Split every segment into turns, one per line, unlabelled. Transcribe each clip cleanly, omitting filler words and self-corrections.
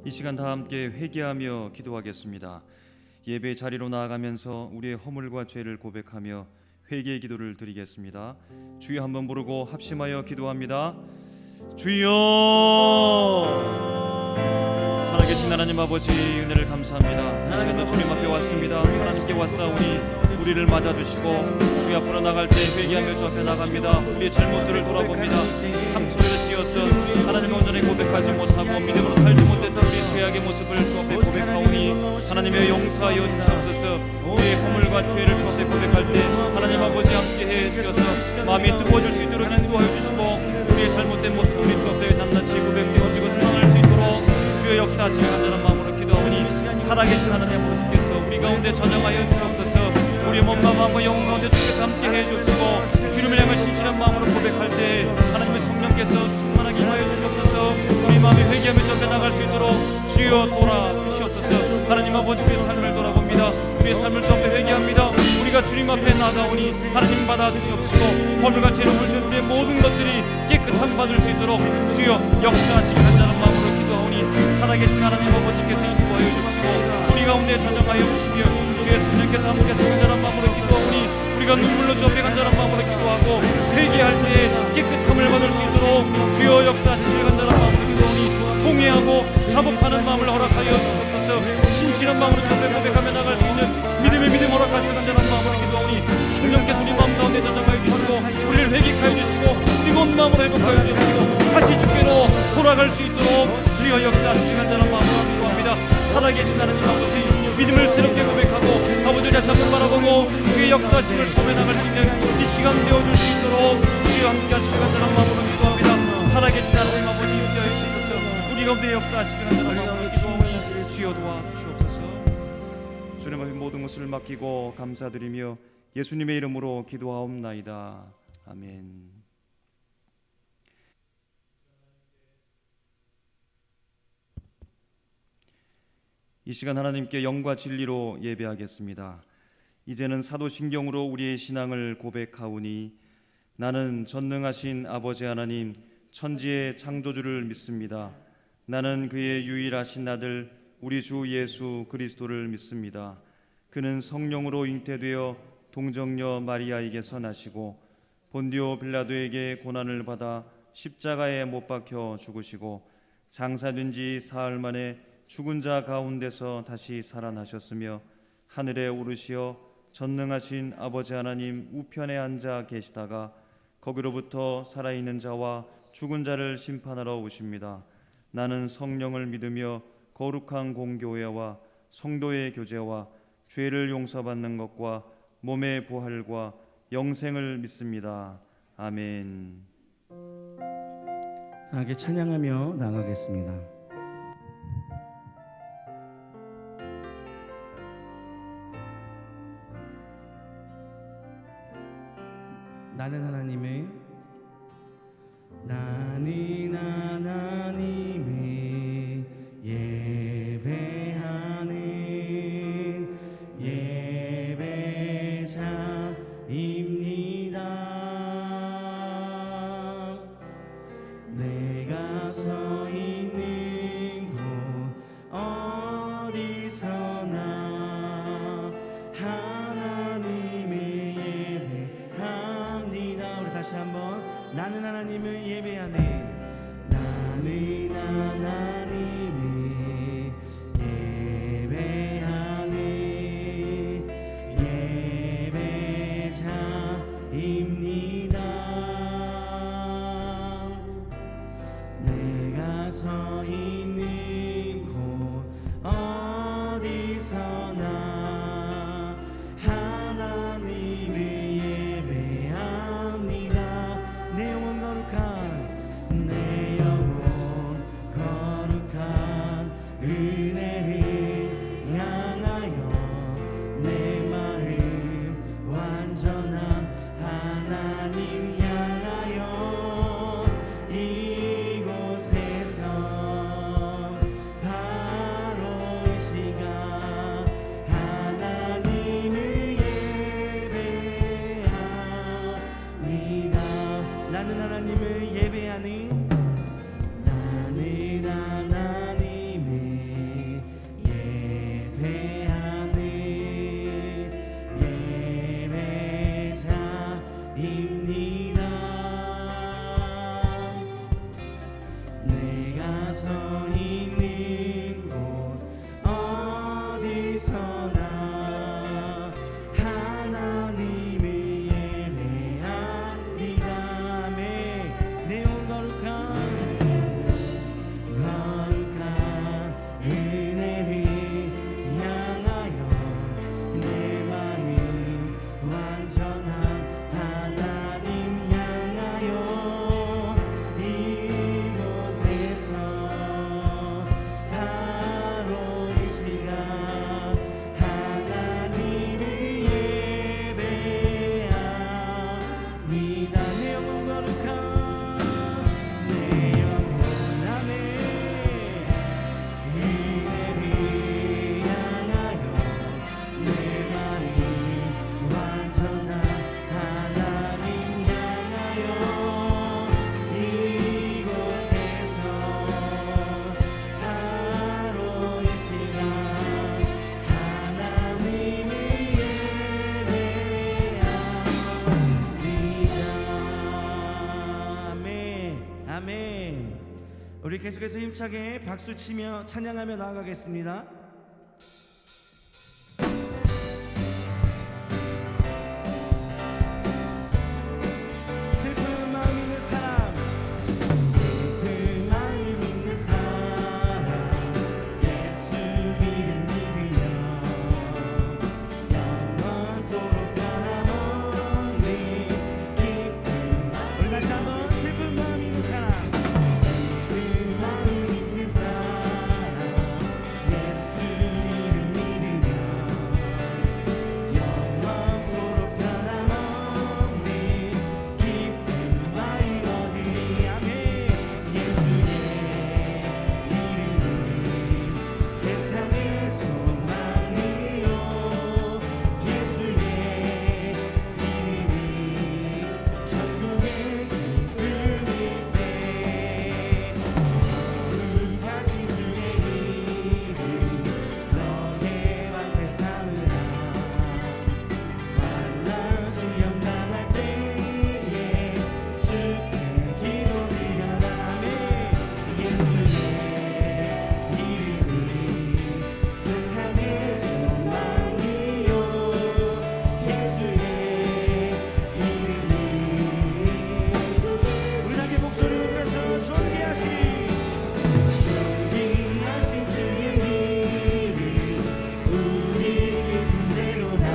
이 시간 다 함께 회개하며 기도하겠습니다. 예배 자리로 나아가면서 우리의 허물과 죄를 고백하며 회개의 기도를 드리겠습니다. 주여 한번 부르고 합심하여 기도합니다. 주여! 살아계신 하나님 아버지, 은혜를 감사합니다. 하나님도 주님 앞에 왔습니다. 하나님께 왔사오니 우리를 맞아주시고 주의 앞으로 나갈 때 회개하며 주 앞에 나갑니다. 우리의 잘못들을 돌아봅니다. 상처를 지었던 하나님 온전히 고백하지 못하고 믿음으로 살지 못했던 우리의 죄악의 모습을 주 앞에 고백하오니 하나님의 용서하여 주시옵소서. 우리의 허물과 죄를 주 앞에 고백할 때 하나님 아버지 함께해 주셔서 마음이 뜨거워질 수 있도록 인도하여 주시고 우리의 잘못된 모습들이 주 앞에 낱낱이 고백되어지고 드러날 수 있도록 주의 역사하시기 간절한 마음으로 기도하오니 살아계신 하나님 아버지께서 우리 가운데 전정하여 주시옵소서. 우리의 몸과 마음과 영혼 가운데 주께서 함께해 주시고 주님을 향한 신실한 마음으로 고백할 때 하나님의 성령께서 충만하게 임하여 주시옵소서. 우리 마음이 회개하며 젖어 나갈 수 있도록 주여 돌아주시옵소서. 하나님 아버지, 우리의 삶을 돌아봅니다. 우리의 삶을 주 앞에 회개합니다. 우리가 주님 앞에 나가오니 하나님 받아주시옵시고 허물과 죄로 물든 우리의 모든 것들이 깨끗함 받을 수 있도록 주여 역사하시기 간절한 마음으로 기도하오니 살아계신 하나님 아버지께서 인도하여 주시고 우리 가운데 전정하여 주시며 주의 성령께서 함께 하시기 간절한 마음으로 기도하오니 우리가 눈물로 주 앞에 간절한 마음으로 기도하고 회개할 때에 깨끗함을 받을 수 있도록 주여 역사하시기 간절한 마음으로 기도하오니 통회하고 자복하는 마음을 허락하여 주시옵소서. 신실한 마음으로 주 앞에 고백하며 나갈 수 있는 믿음의 믿음 허락하시기 간절한 마음으로 기도하오니 성령께서 우리 마음 가운데 전정하여 주시고 우리를 회개하여 주시고 뜨거운 마음으로 회복하여 주시고 다시 주께로 돌아갈 수 있도록 주여 역사하시기 간절한 마음으로 기도합니다. 살아계신 하나님 아버지, 믿음을 새롭게 고백하고 아버지 다시 한번 바라보고 주의 역사하심을 소매 나갈 수 있는 이 시간 되어줄 수 있도록 주여 함께 하시기 간절한 마음으로 기도합니다. 살아계신 하나님 아버지, 인도하여 주시옵소서. 우리 가운데 역사하시기 간절한 마음으로 기도하오니 주여 도와주시옵소서. 주님 앞에 모든 것을 맡기고 감사드리며 예수님의 이름으로 기도하옵나이다. 아멘. 이 시간 하나님께 영과 진리로 예배하겠습니다. 이제는 사도신경으로 우리의 신앙을 고백하오니 나는 전능하신 아버지 하나님 천지의 창조주를 믿습니다. 나는 그의 유일하신 아들 우리 주 예수 그리스도를 믿습니다. 그는 성령으로 잉태되어 동정녀 마리아에게서 나시고 본디오 빌라도에게 고난을 받아 십자가에 못 박혀 죽으시고 장사된 지 사흘 만에 죽은 자 가운데서 다시 살아나셨으며 하늘에 오르시어 전능하신 아버지 하나님 우편에 앉아 계시다가 거기로부터 살아있는 자와 죽은 자를 심판하러 오십니다. 나는 성령을 믿으며 거룩한 공교회와 성도의 교제와 죄를 용서받는 것과 몸의 부활과 영생을 믿습니다. 아멘.
함께 찬양하며 나가겠습니다. 나는 하나님의 예배하는 예배자입니다. 내가 서 있는 곳 어디서나 다시 한번 나는 하나님을 예배하네. 나는 하나님을 예배하네. 예배자입니다. 내가 서 있는 곳 어디서나 하나님을 내 영혼 거룩한 은혜를 향하여 내 마음 완전한 하나님 향하여 이곳에서 바로 이 시간 하나님을 예배합니다. 나는 하나님을 예배하는 나는 하나님을 계속해서 힘차게 박수치며 찬양하며 나아가겠습니다. 슬픈 마음 있는 사람, 슬픈 마음 있는 사람, 예수 이름 믿으며 영원토록 변함없는 기쁨. 우리 다시 한번 슬픈 마음 있는 사람, 슬픈 마음 있는 사람, 예수 이름 믿으며 영원토록 변함없는 기쁨과 이루어지리. 아멘. 예수의 이름은 세상의 소망이요, 예수의 이름이 천국의 기쁨일세. 거룩하신 주의 이름 너의 방패 삼으라. 환난 시험 당할 때에 주께 기도드려라. 아멘. 예수의 이름이 세상의 소망이요, 예수의 이름이 우리 함께 목소리 높여서 존귀하신 주의 이름 우리 기쁨대로다.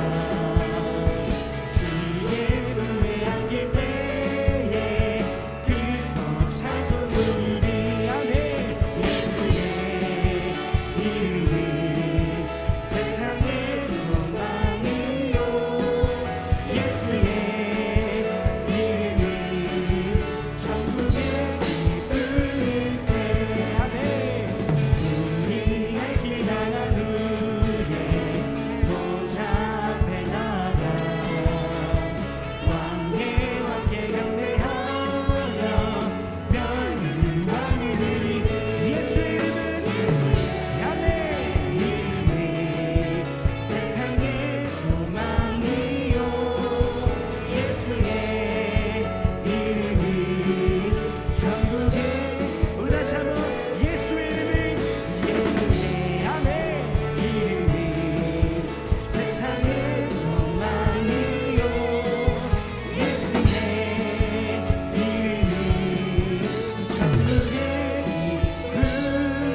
주의 품에 안길 때에 기뻐 찬송 부르리. 아멘. 예수의 이름이 세상의 소망이요, 예수의 이름이 천국의 기쁨일세. 아멘. 우리 할 길 당한 후에 보좌 앞에 나가 왕의 왕께 경배하며 멸류관 이르리. 예수의 이름은 아멘. 이름이 세상의 소망이요, 예수의 이름이 천국의. 우리 다시 한번 예수의 이름은 예수의 아멘. 이름이 세상의 소망이요, 예수의 이름이 천국의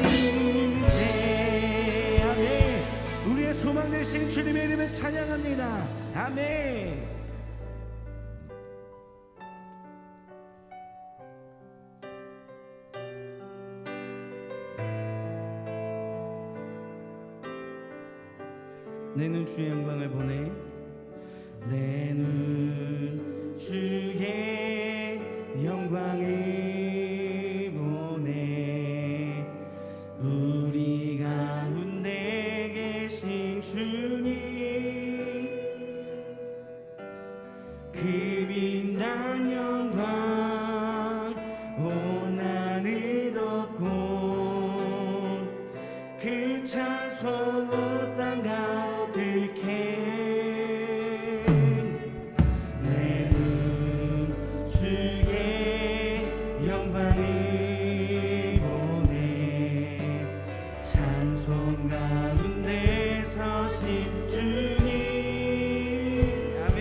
기쁨일세. 아멘. 우리의 소망 되신 주님의 이름을 찬양합니다. 아멘. 내 눈 주의 영광을 보내. 내 눈 주의 영광을 보내. 우리 가운데 계신 주님, 그 빛난 영광 온 하늘 덮고 그 찬송 온 땅 가득해. 내 눈 주의 영광을 보내. 찬송 가운데 서신 주님, 아멘.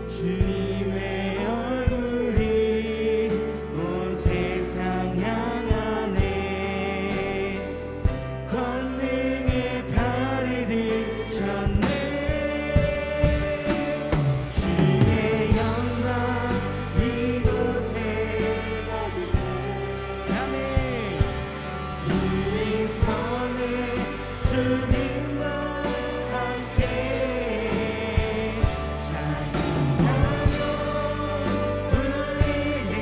주님의 얼굴이 온 세상 향하네. 권능의 팔을 들쳤네. 주의 영광 이곳에 아멘. 우리 손에 주님과 함께 찬양하며 우리는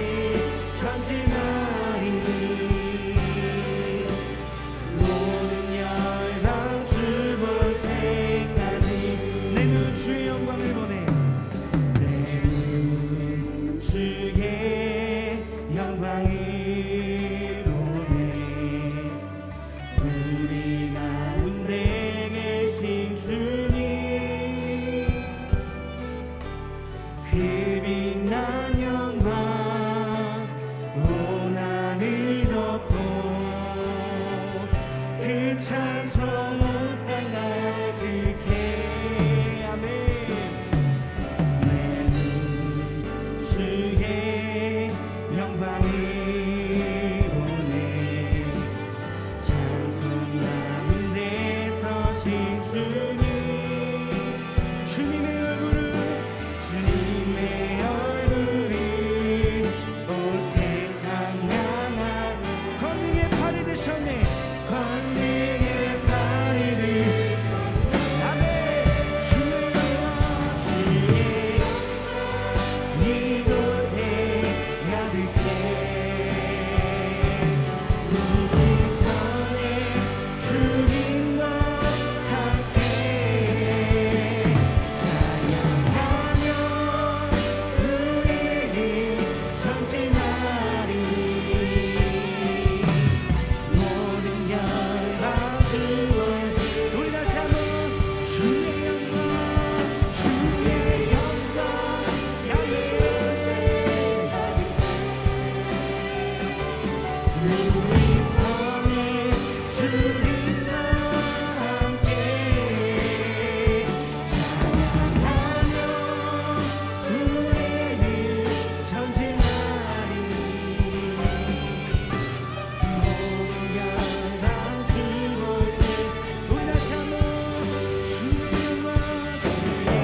전진하리. 모든 열방 주볼 때까지 내 눈 주의 영광을 보내. 내 눈 주의 영광을 보내. 우리 가운데 계신 주님, 그 빛난 영광 온 하늘 덮고 그 찬송 땅 가득해. 아멘. 내 눈 주의 영광을 보네. 찬송 가운데 서신 주님의 얼굴이 온 세상 향한 권능의 팔이 되셨네. 권능의 팔이 되셨네. 아멘. 주의 영광 이곳에 가득해. 우리 선에 주님과 함께 찬양하며 우리를 전진하리. 모든 열방 주원 우리 다시 한번 주의 영광 주의 영광 야외에 우리 성에 주님과 함께 찬양하며 우리를 전진하리. 모든 열방 주볼 때 우리 다시 한번 주의 영광 주의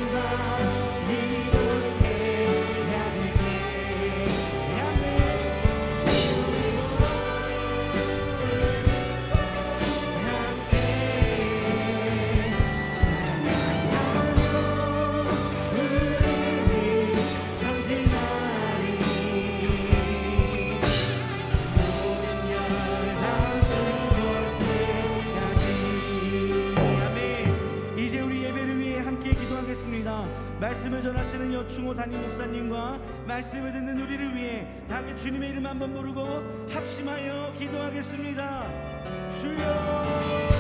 영광 이곳에 가득해. 아멘. 이제 우리 예배를 위해 함께 기도하겠습니다. 말씀을 전하시는 여충호 담임 목사님과 말씀을 듣는 우리를 위해 다 함께 주님의 이름 한번 부르고 합심하여 기도하겠습니다. 주여.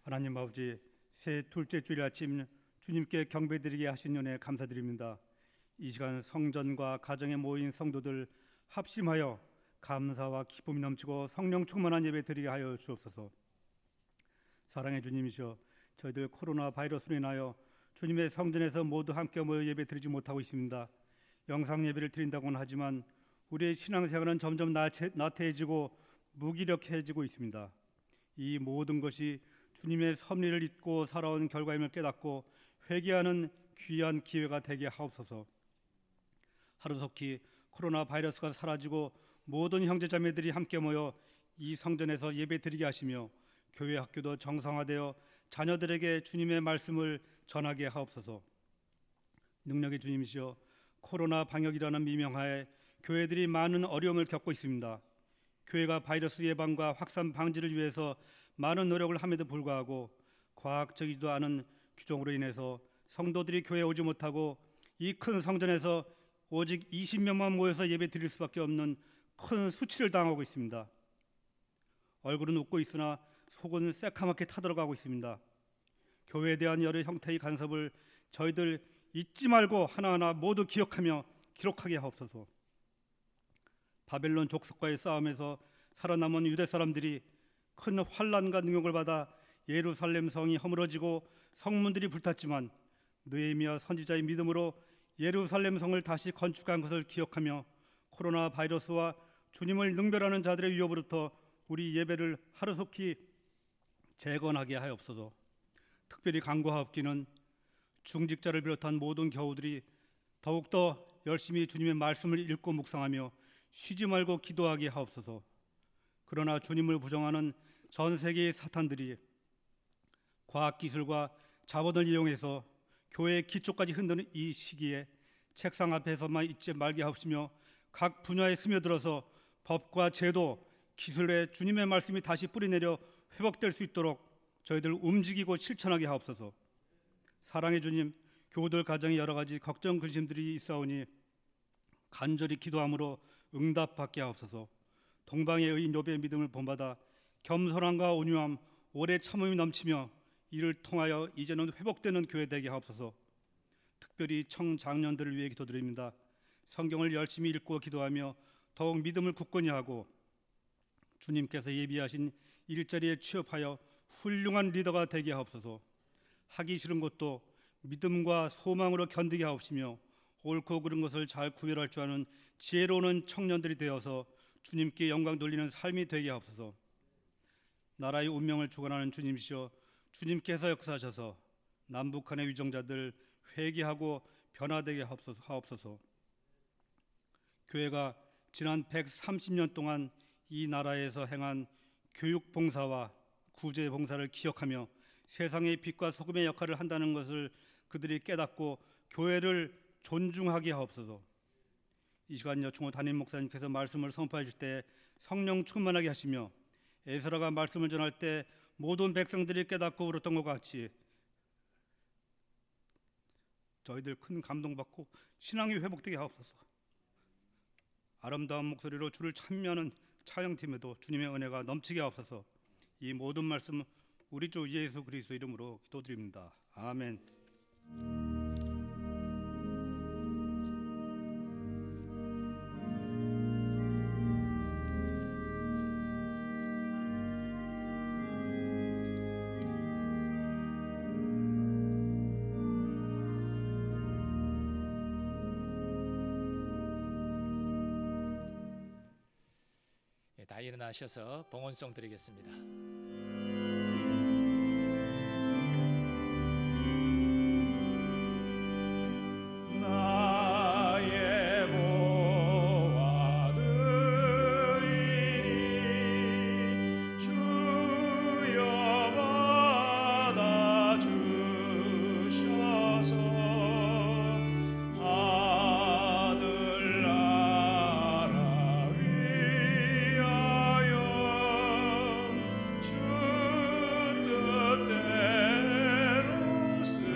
하나님 아버지, 새 둘째 주일 아침 주님께 경배드리게 하신 은혜 감사드립니다. 이 시간 성전과 가정에 모인 성도들 합심하여 감사와 기쁨이 넘치고 성령 충만한 예배 드리게 하여 주옵소서. 사랑의 주님이시여, 저희들 코로나 바이러스로 인하여 주님의 성전에서 모두 함께 모여 예배 드리지 못하고 있습니다. 영상 예배를 드린다고는 하지만 우리의 신앙생활은 점점 나태해지고 무기력해지고 있습니다. 이 모든 것이 주님의 섭리를 잊고 살아온 결과임을 깨닫고 회개하는 귀한 기회가 되게 하옵소서. 하루속히 코로나 바이러스가 사라지고 모든 형제자매들이 함께 모여 이 성전에서 예배 드리게 하시며 교회 학교도 정상화되어 자녀들에게 주님의 말씀을 전하게 하옵소서. 능력의 주님이시여, 코로나 방역이라는 미명하에 교회들이 많은 어려움을 겪고 있습니다. 교회가 바이러스 예방과 확산 방지를 위해서 많은 노력을 함에도 불구하고 과학적이지도 않은 규정으로 인해서 성도들이 교회에 오지 못하고 이 큰 성전에서 오직 20명만 모여서 예배 드릴 수밖에 없는 큰 수치를 당하고 있습니다. 얼굴은 웃고 있으나 속은 새카맣게 타들어가고 있습니다. 교회에 대한 여러 형태의 간섭을 저희들 잊지 말고 하나하나 모두 기억하며 기록하게 하옵소서. 바벨론 족속과의 싸움에서 살아남은 유대 사람들이 큰 환난과 능욕을 받아 예루살렘 성이 허물어지고 성문들이 불탔지만 느헤미야 선지자의 믿음으로 예루살렘 성을 다시 건축한 것을 기억하며 코로나 바이러스와 주님을 능별하는 자들의 위협으로부터 우리 예배를 하루속히 재건하게 하옵소서. 특별히 간구하옵기는 중직자를 비롯한 모든 교우들이 더욱더 열심히 주님의 말씀을 읽고 묵상하며 쉬지 말고 기도하게 하옵소서. 그러나 주님을 부정하는 전 세계의 사탄들이 과학기술과 자본을 이용해서 교회의 기초까지 흔드는 이 시기에 책상 앞에서만 있지 말게 하시며 각 분야에 스며들어서 법과 제도, 기술에 주님의 말씀이 다시 뿌리내려 회복될 수 있도록 저희들 움직이고 실천하게 하옵소서. 사랑의 주님, 교우들 가정에 여러 가지 걱정 근심들이 있사오니 간절히 기도함으로 응답받게 하옵소서. 동방의 의인 욥의 믿음을 본받아 겸손함과 온유함, 오래 참음이 넘치며 이를 통하여 이제는 회복되는 교회 되게 하옵소서. 특별히 청장년들을 위해 기도드립니다. 성경을 열심히 읽고 기도하며 더욱 믿음을 굳건히 하고 주님께서 예비하신 일자리에 취업하여 훌륭한 리더가 되게 하옵소서. 하기 싫은 것도 믿음과 소망으로 견디게 하옵시며 옳고 그른 것을 잘 구별할 줄 아는 지혜로운 청년들이 되어서 주님께 영광 돌리는 삶이 되게 하옵소서. 나라의 운명을 주관하는 주님이시여, 주님께서 역사하셔서 남북한의 위정자들 회개하고 변화되게 하옵소서. 교회가 지난 130년 동안 이 나라에서 행한 교육 봉사와 구제 봉사를 기억하며 세상의 빛과 소금의 역할을 한다는 것을 그들이 깨닫고 교회를 존중하게 하옵소서. 이 시간 여충호 담임 목사님께서 말씀을 선포하실 때 성령 충만하게 하시며 에스라가 말씀을 전할 때 모든 백성들이 깨닫고 울었던 것 같이 저희들 큰 감동받고 신앙이 회복되게 하옵소서. 아름다운 목소리로 주를 찬미하는 찬양팀에도 주님의 은혜가 넘치게 하옵소서. 이 모든 말씀 우리 주 예수 그리스도 이름으로 기도드립니다. 아멘.
다 일어나셔서 봉헌송 드리겠습니다.
나의 보아들이니 주여 받아주셔서 하늘나라 위하여 주 뜻대로 쓰소서.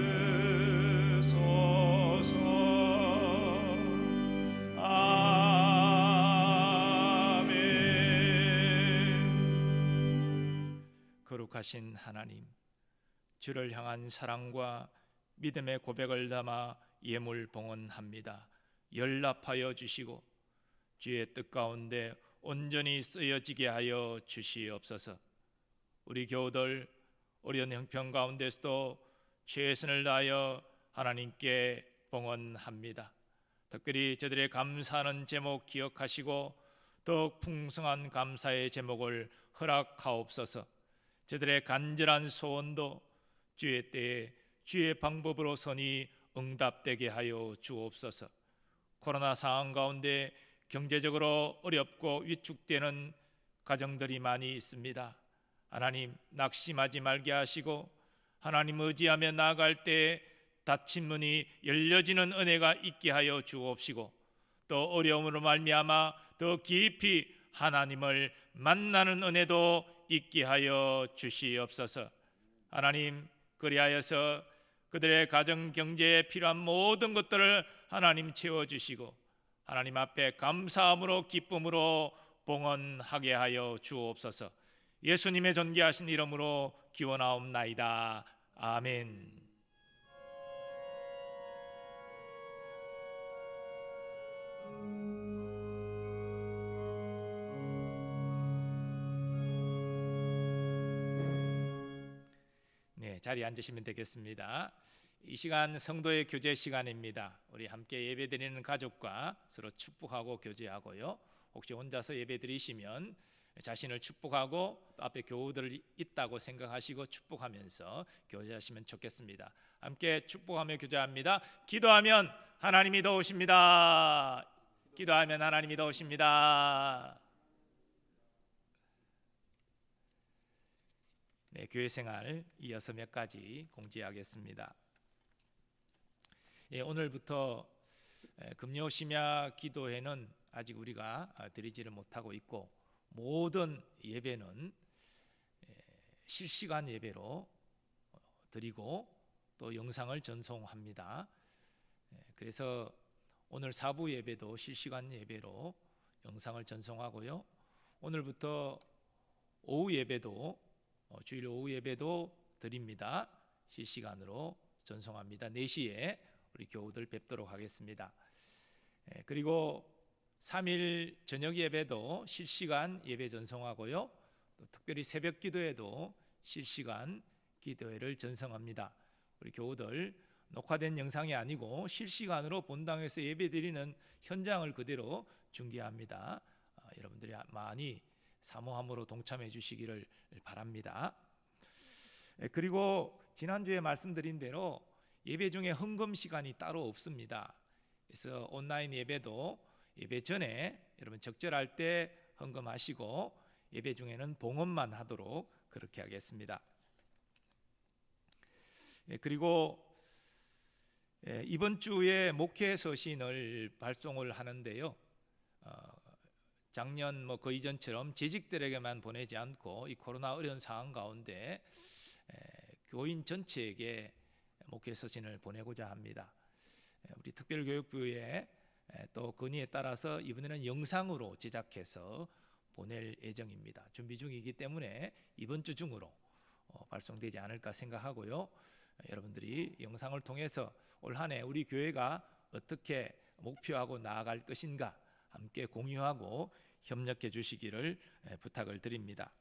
아멘.
거룩하신 하나님, 주를 향한 사랑과 믿음의 고백을 담아 예물 봉헌합니다. 연락하여 주시고 주의 뜻 가운데 온전히 쓰여지게 하여 주시옵소서. 우리 교우들 어려운 형편 가운데서도 최선을 다하여 하나님께 봉헌합니다. 특별히 저들의 감사하는 제목 기억하시고 더욱 풍성한 감사의 제목을 허락하옵소서. 저들의 간절한 소원도 주의 때에 주의 방법으로 선이 응답되게 하여 주옵소서. 코로나 상황 가운데 경제적으로 어렵고 위축되는 가정들이 많이 있습니다. 하나님, 낙심하지 말게 하시고 하나님 의지하며 나아갈 때 닫힌 문이 열려지는 은혜가 있게 하여 주옵시고 또 어려움으로 말미암아 더 깊이 하나님을 만나는 은혜도 있게 하여 주시옵소서. 하나님, 그리하여서 그들의 가정 경제에 필요한 모든 것들을 하나님 채워주시고 하나님 앞에 감사함으로 기쁨으로 봉헌하게 하여 주옵소서. 예수님의 존귀하신 이름으로 기원하옵나이다. 아멘. 네, 자리에 앉으시면 되겠습니다. 이 시간 성도의 교제 시간입니다. 우리 함께 예배드리는 가족과 서로 축복하고 교제하고요. 혹시 혼자서 예배드리시면 자신을 축복하고 또 앞에 교우들 있다고 생각하시고 축복하면서 교제하시면 좋겠습니다. 함께 축복하며 교제합니다. 기도하면 하나님이 도우십니다. 기도하면 하나님이 도우십니다. 네, 교회 생활 이어서 몇 가지 공지하겠습니다. 오늘부터 금요 심야 기도회는 아직 우리가 드리지를 못하고 있고, 모든 예배는 실시간 예배로 드리고 또 영상을 전송합니다. 그래서 오늘 4부 예배도 실시간 예배로 영상을 전송하고요. 오늘부터 오후 예배도 주일 오후 예배도 드립니다. 실시간으로 전송합니다. 4시에 우리 교우들 뵙도록 하겠습니다. 그리고 3일 저녁 예배도 실시간 예배 전송하고요. 또 특별히 새벽 기도회도 실시간 기도회를 전송합니다. 우리 교우들 녹화된 영상이 아니고 실시간으로 본당에서 예배드리는 현장을 그대로 중계합니다. 여러분들이 많이 사모함으로 동참해 주시기를 바랍니다. 그리고 지난주에 말씀드린 대로 예배 중에 헌금 시간이 따로 없습니다. 그래서 온라인 예배도 예배 전에 여러분 적절할 때 헌금하시고 예배 중에는 봉헌만 하도록 그렇게 하겠습니다. 그리고 이번 주에 목회 서신을 발송을 하는데요. 작년 그 이전처럼 재직들에게만 보내지 않고 이 코로나 어려운 상황 가운데 교인 전체에게 목회 서신을 보내고자 합니다. 우리 특별교육부의 또 건의에 따라서 이번에는 영상으로 제작해서 보낼 예정입니다. 준비 중이기 때문에 이번 주 중으로 발송되지 않을까 생각하고요. 여러분들이 영상을 통해서 올 한 해 우리 교회가 어떻게 목표하고 나아갈 것인가 함께 공유하고 협력해 주시기를 부탁을 드립니다.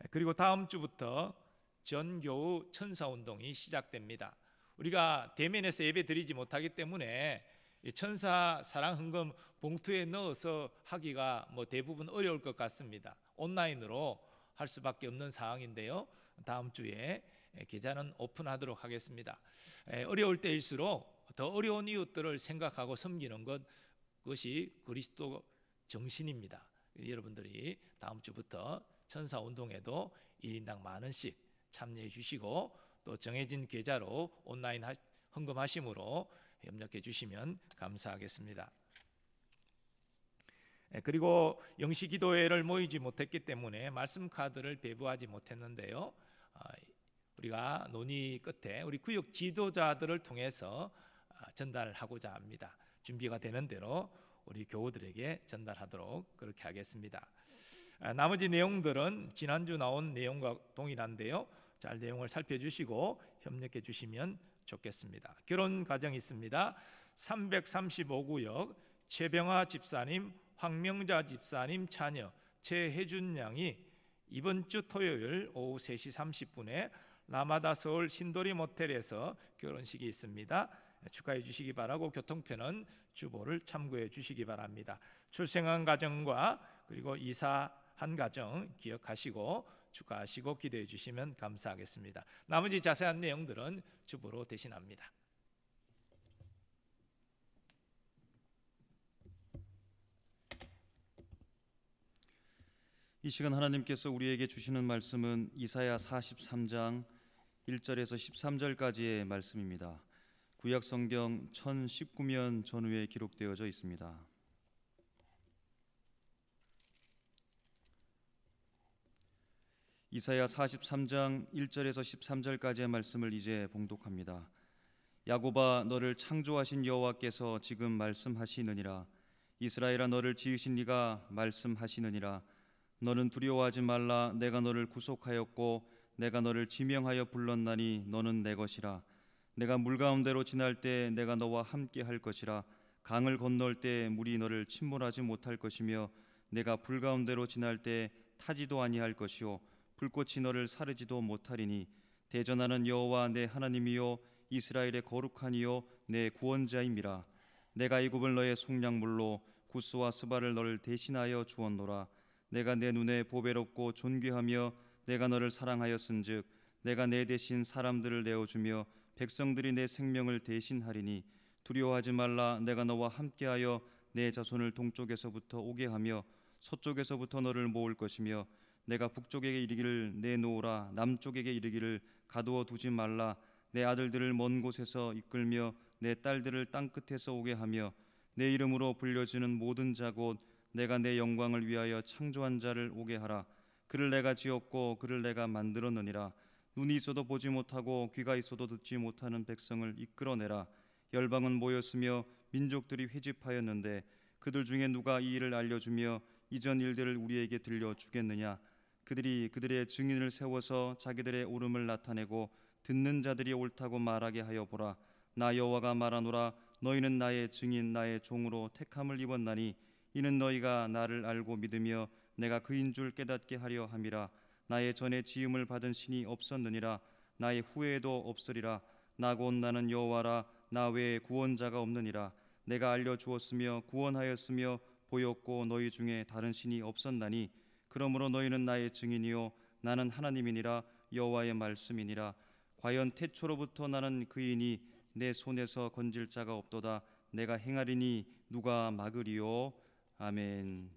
그리고 다음 주부터 전교우 천사운동이 시작됩니다. 우리가 대면에서 예배 드리지 못하기 때문에 천사 사랑 헌금 봉투에 넣어서 하기가 대부분 어려울 것 같습니다. 온라인으로 할 수밖에 없는 상황인데요. 다음 주에 계좌는 오픈하도록 하겠습니다. 어려울 때일수록 더 어려운 이웃들을 생각하고 섬기는 그것이 그리스도 정신입니다. 여러분들이 다음 주부터 천사 운동에도 1인당 10,000원씩 참여해 주시고 또 정해진 계좌로 온라인 헌금하심으로 협력해 주시면 감사하겠습니다. 그리고 영시 기도회를 모이지 못했기 때문에 말씀 카드를 배부하지 못했는데요. 우리가 논의 끝에 우리 구역 지도자들을 통해서 전달하고자 합니다. 준비가 되는 대로 우리 교우들에게 전달하도록 그렇게 하겠습니다. 나머지 내용들은 지난주 나온 내용과 동일한데요. 잘 내용을 살펴주시고 협력해 주시면 좋겠습니다. 결혼 가정이 있습니다. 335구역 최병화 집사님, 황명자 집사님 자녀 최혜준 양이 이번 주 토요일 오후 3시 30분에 라마다 서울 신도리 모텔에서 결혼식이 있습니다. 축하해 주시기 바라고 교통편은 주보를 참고해 주시기 바랍니다. 출생한 가정과 그리고 이사한 가정 기억하시고 축하하시고 기도해 주시면 감사하겠습니다. 나머지 자세한 내용들은 주보로 대신합니다.
이 시간 하나님께서 우리에게 주시는 말씀은 이사야 43장 1절에서 13절까지의 말씀입니다. 구약 성경 1019면 전후에 기록되어져 있습니다. 이사야 43장 1절에서 13절까지의 말씀을 이제 봉독합니다. 야곱아 너를 창조하신 여호와께서 지금 말씀하시느니라. 이스라엘아 너를 지으신 이가 말씀하시느니라. 너는 두려워하지 말라. 내가 너를 구속하였고 내가 너를 지명하여 불렀나니 너는 내 것이라. 내가 물 가운데로 지날 때 내가 너와 함께 할 것이라. 강을 건널 때 물이 너를 침몰하지 못할 것이며 내가 불 가운데로 지날 때 타지도 아니할 것이요 불꽃이 너를 사르지도 못하리니 대전하는 여호와 내 하나님이요 이스라엘의 거룩한 이요 내 구원자임이라. 내가 애굽을 너의 속량물로 구스와 스바를 너를 대신하여 주었노라. 내가 내 눈에 보배롭고 존귀하며 내가 너를 사랑하였은즉 내가 내 대신 사람들을 내어주며 백성들이 내 생명을 대신하리니 두려워하지 말라. 내가 너와 함께하여 내 자손을 동쪽에서부터 오게 하며 서쪽에서부터 너를 모을 것이며 내가 북쪽에게 이르기를 내놓으라. 남쪽에게 이르기를 가두어 두지 말라. 내 아들들을 먼 곳에서 이끌며 내 딸들을 땅 끝에서 오게 하며 내 이름으로 불려지는 모든 자 곧 내가 내 영광을 위하여 창조한 자를 오게 하라. 그를 내가 지었고 그를 내가 만들었느니라. 눈이 있어도 보지 못하고 귀가 있어도 듣지 못하는 백성을 이끌어내라. 열방은 모였으며 민족들이 회집하였는데 그들 중에 누가 이 일을 알려주며 이전 일들을 우리에게 들려주겠느냐. 그들이 그들의 증인을 세워서 자기들의 옳음을 나타내고 듣는 자들이 옳다고 말하게 하여 보라. 나 여호와가 말하노라. 너희는 나의 증인 나의 종으로 택함을 입었나니 이는 너희가 나를 알고 믿으며 내가 그인 줄 깨닫게 하려 함이라. 나의 전에 지음을 받은 신이 없었느니라. 나의 후에도 없으리라. 나 곧 나는 여호와라. 나 외에 구원자가 없느니라. 내가 알려주었으며 구원하였으며 보였고 너희 중에 다른 신이 없었나니 그러므로 너희는 나의 증인이요 나는 하나님이니라. 여호와의 말씀이니라. 과연 태초로부터 나는 그이니 내 손에서 건질 자가 없도다. 내가 행하리니 누가 막으리요. 아멘.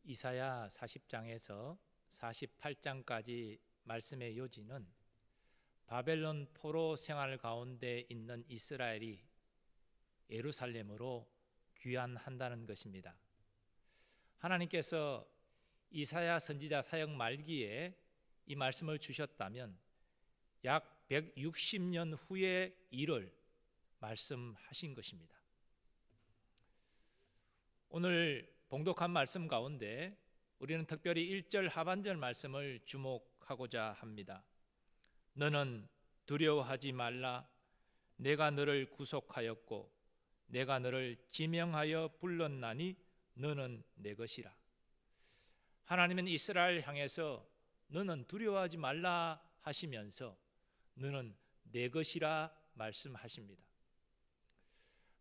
이사야 40장에서 48장까지 말씀의 요지는 바벨론 포로 생활 가운데 있는 이스라엘이 예루살렘으로 귀환한다는 것입니다. 하나님께서 이사야 선지자 사역 말기에 이 말씀을 주셨다면 약 160년 후의 일을 말씀하신 것입니다. 오늘 봉독한 말씀 가운데 우리는 특별히 1절 하반절 말씀을 주목하고자 합니다. 너는 두려워하지 말라. 내가 너를 구속하였고 내가 너를 지명하여 불렀나니 너는 내 것이라. 하나님은 이스라엘 향해서 너는 두려워하지 말라 하시면서 너는 내 것이라 말씀하십니다.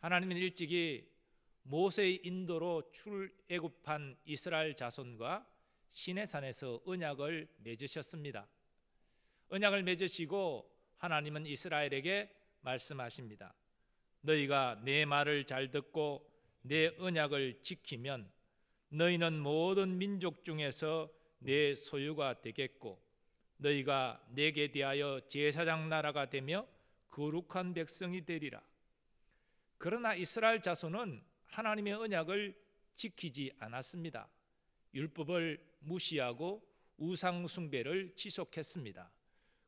하나님은 일찍이 모세의 인도로 출애굽한 이스라엘 자손과 시내산에서 언약을 맺으셨습니다. 언약을 맺으시고 하나님은 이스라엘에게 말씀하십니다. 너희가 내 말을 잘 듣고 내 언약을 지키면 너희는 모든 민족 중에서 내 소유가 되겠고 너희가 내게 대하여 제사장 나라가 되며 거룩한 백성이 되리라. 그러나 이스라엘 자손은 하나님의 언약을 지키지 않았습니다. 율법을 무시하고 우상 숭배를 지속했습니다.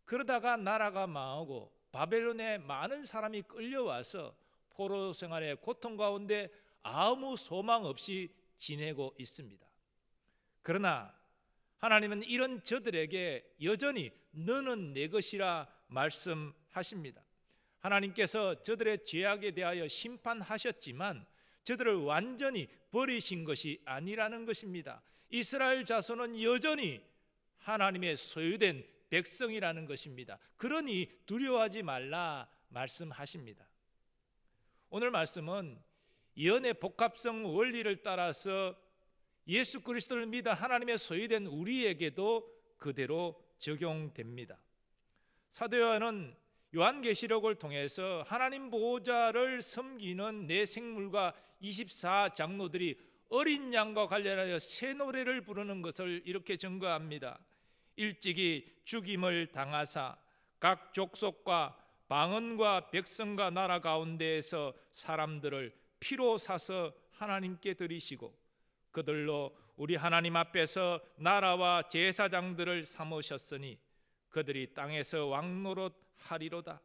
그러다가 나라가 망하고 바벨론에 많은 사람이 끌려와서 포로 생활의 고통 가운데 아무 소망 없이 지내고 있습니다. 그러나 하나님은 이런 저들에게 여전히 너는 내 것이라 말씀하십니다. 하나님께서 저들의 죄악에 대하여 심판하셨지만 저들을 완전히 버리신 것이 아니라는 것입니다. 이스라엘 자손은 여전히 하나님의 소유된 백성이라는 것입니다. 그러니 두려워하지 말라 말씀하십니다. 오늘 말씀은 예언의 복합성 원리를 따라서 예수 그리스도를 믿어 하나님의 소유된 우리에게도 그대로 적용됩니다. 사도 요한은 요한계시록을 통해서 하나님 보호자를 섬기는 내 생물과 24장로들이 어린 양과 관련하여 새 노래를 부르는 것을 이렇게 증거합니다. 일찍이 죽임을 당하사 각 족속과 방언과 백성과 나라 가운데에서 사람들을 피로 사서 하나님께 드리시고 그들로 우리 하나님 앞에서 나라와 제사장들을 삼으셨으니 그들이 땅에서 왕노릇 하리로다.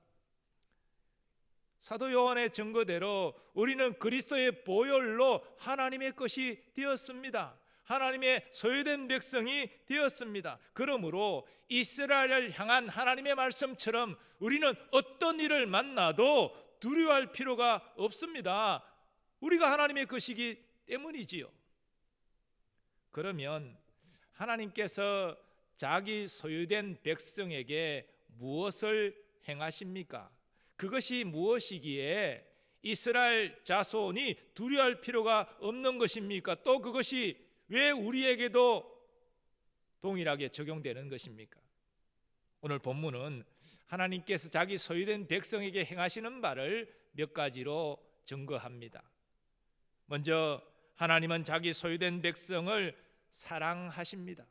사도 요한의 증거대로 우리는 그리스도의 보혈로 하나님의 것이 되었습니다. 하나님의 소유된 백성이 되었습니다. 그러므로 이스라엘을 향한 하나님의 말씀처럼 우리는 어떤 일을 만나도 두려워할 필요가 없습니다. 우리가 하나님의 것이기 때문이지요. 그러면 하나님께서 자기 소유된 백성에게 무엇을 행하십니까? 그것이 무엇이기에 이스라엘 자손이 두려워할 필요가 없는 것입니까? 또 그것이 왜 우리에게도 동일하게 적용되는 것입니까? 오늘 본문은 하나님께서 자기 소유된 백성에게 행하시는 바를 몇 가지로 증거합니다. 먼저 하나님은 자기 소유된 백성을 사랑하십니다.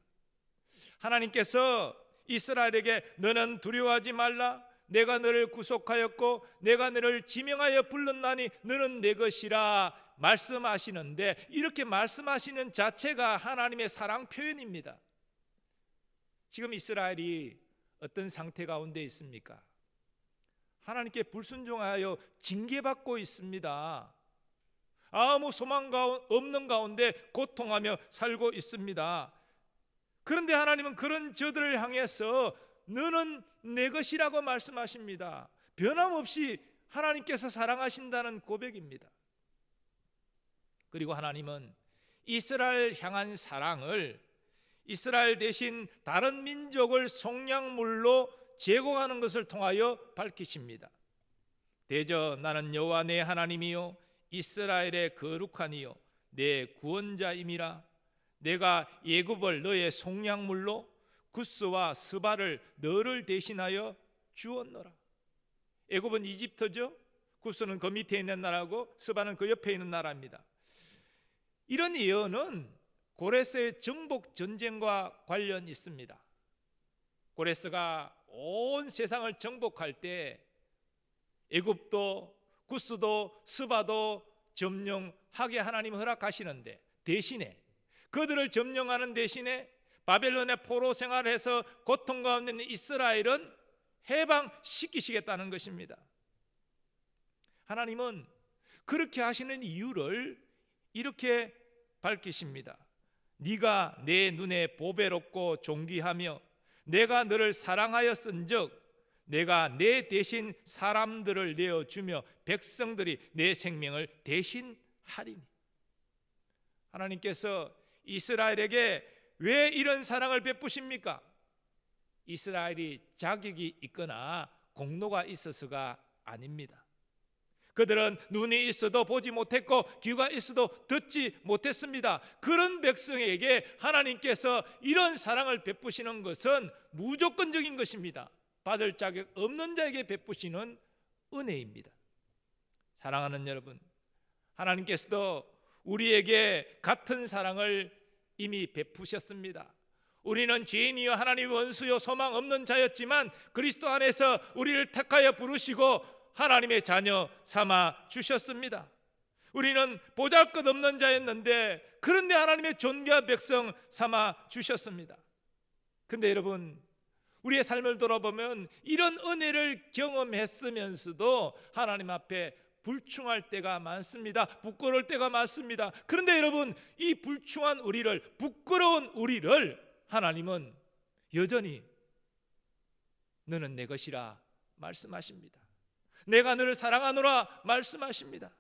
하나님께서 이스라엘에게 너는 두려워하지 말라. 내가 너를 구속하였고 내가 너를 지명하여 불렀나니 너는 내 것이라 말씀하시는데, 이렇게 말씀하시는 자체가 하나님의 사랑 표현입니다. 지금 이스라엘이 어떤 상태 가운데 있습니까? 하나님께 불순종하여 징계받고 있습니다. 아무 소망 없는 가운데 고통하며 살고 있습니다. 그런데 하나님은 그런 저들을 향해서 너는 내 것이라고 말씀하십니다. 변함없이 하나님께서 사랑하신다는 고백입니다. 그리고 하나님은 이스라엘 향한 사랑을 이스라엘 대신 다른 민족을 속량물로 제공하는 것을 통하여 밝히십니다. 대저 나는 여호와 내 하나님이요 이스라엘의 거룩하니요 내 구원자임이라. 내가 애굽을 너의 속량물로 구스와 스바를 너를 대신하여 주었노라. 애굽은 이집트죠. 구스는 그 밑에 있는 나라고 스바는 그 옆에 있는 나라입니다. 이런 예언은 고레스의 정복 전쟁과 관련이 있습니다. 고레스가 온 세상을 정복할 때 애굽도 구스도 스바도 점령하게 하나님이 허락하시는데, 대신에 그들을 점령하는 대신에 바벨론의 포로 생활을 해서 고통 가운데 있는 이스라엘은 해방시키시겠다는 것입니다. 하나님은 그렇게 하시는 이유를 이렇게 밝히십니다. 네가 내 눈에 보배롭고 존귀하며 내가 너를 사랑하였은즉 내가 내 대신 사람들을 내어주며 백성들이 내 생명을 대신하리니. 하나님께서 이스라엘에게 왜 이런 사랑을 베푸십니까? 이스라엘이 자격이 있거나 공로가 있어서가 아닙니다. 그들은 눈이 있어도 보지 못했고 귀가 있어도 듣지 못했습니다. 그런 백성에게 하나님께서 이런 사랑을 베푸시는 것은 무조건적인 것입니다. 받을 자격 없는 자에게 베푸시는 은혜입니다. 사랑하는 여러분, 하나님께서도 우리에게 같은 사랑을 이미 베푸셨습니다. 우리는 죄인이요 하나님의 원수요 소망 없는 자였지만 그리스도 안에서 우리를 택하여 부르시고 하나님의 자녀 삼아 주셨습니다. 우리는 보잘것없는 자였는데 그런데 하나님의 존귀한 백성 삼아 주셨습니다. 근데 여러분, 우리의 삶을 돌아보면 이런 은혜를 경험했으면서도 하나님 앞에 불충할 때가 많습니다. 부끄러울 때가 많습니다. 그런데 여러분, 이 불충한 우리를, 부끄러운 우리를 하나님은 여전히 너는 내 것이라 말씀하십니다. 내가 너를 사랑하노라 말씀하십니다.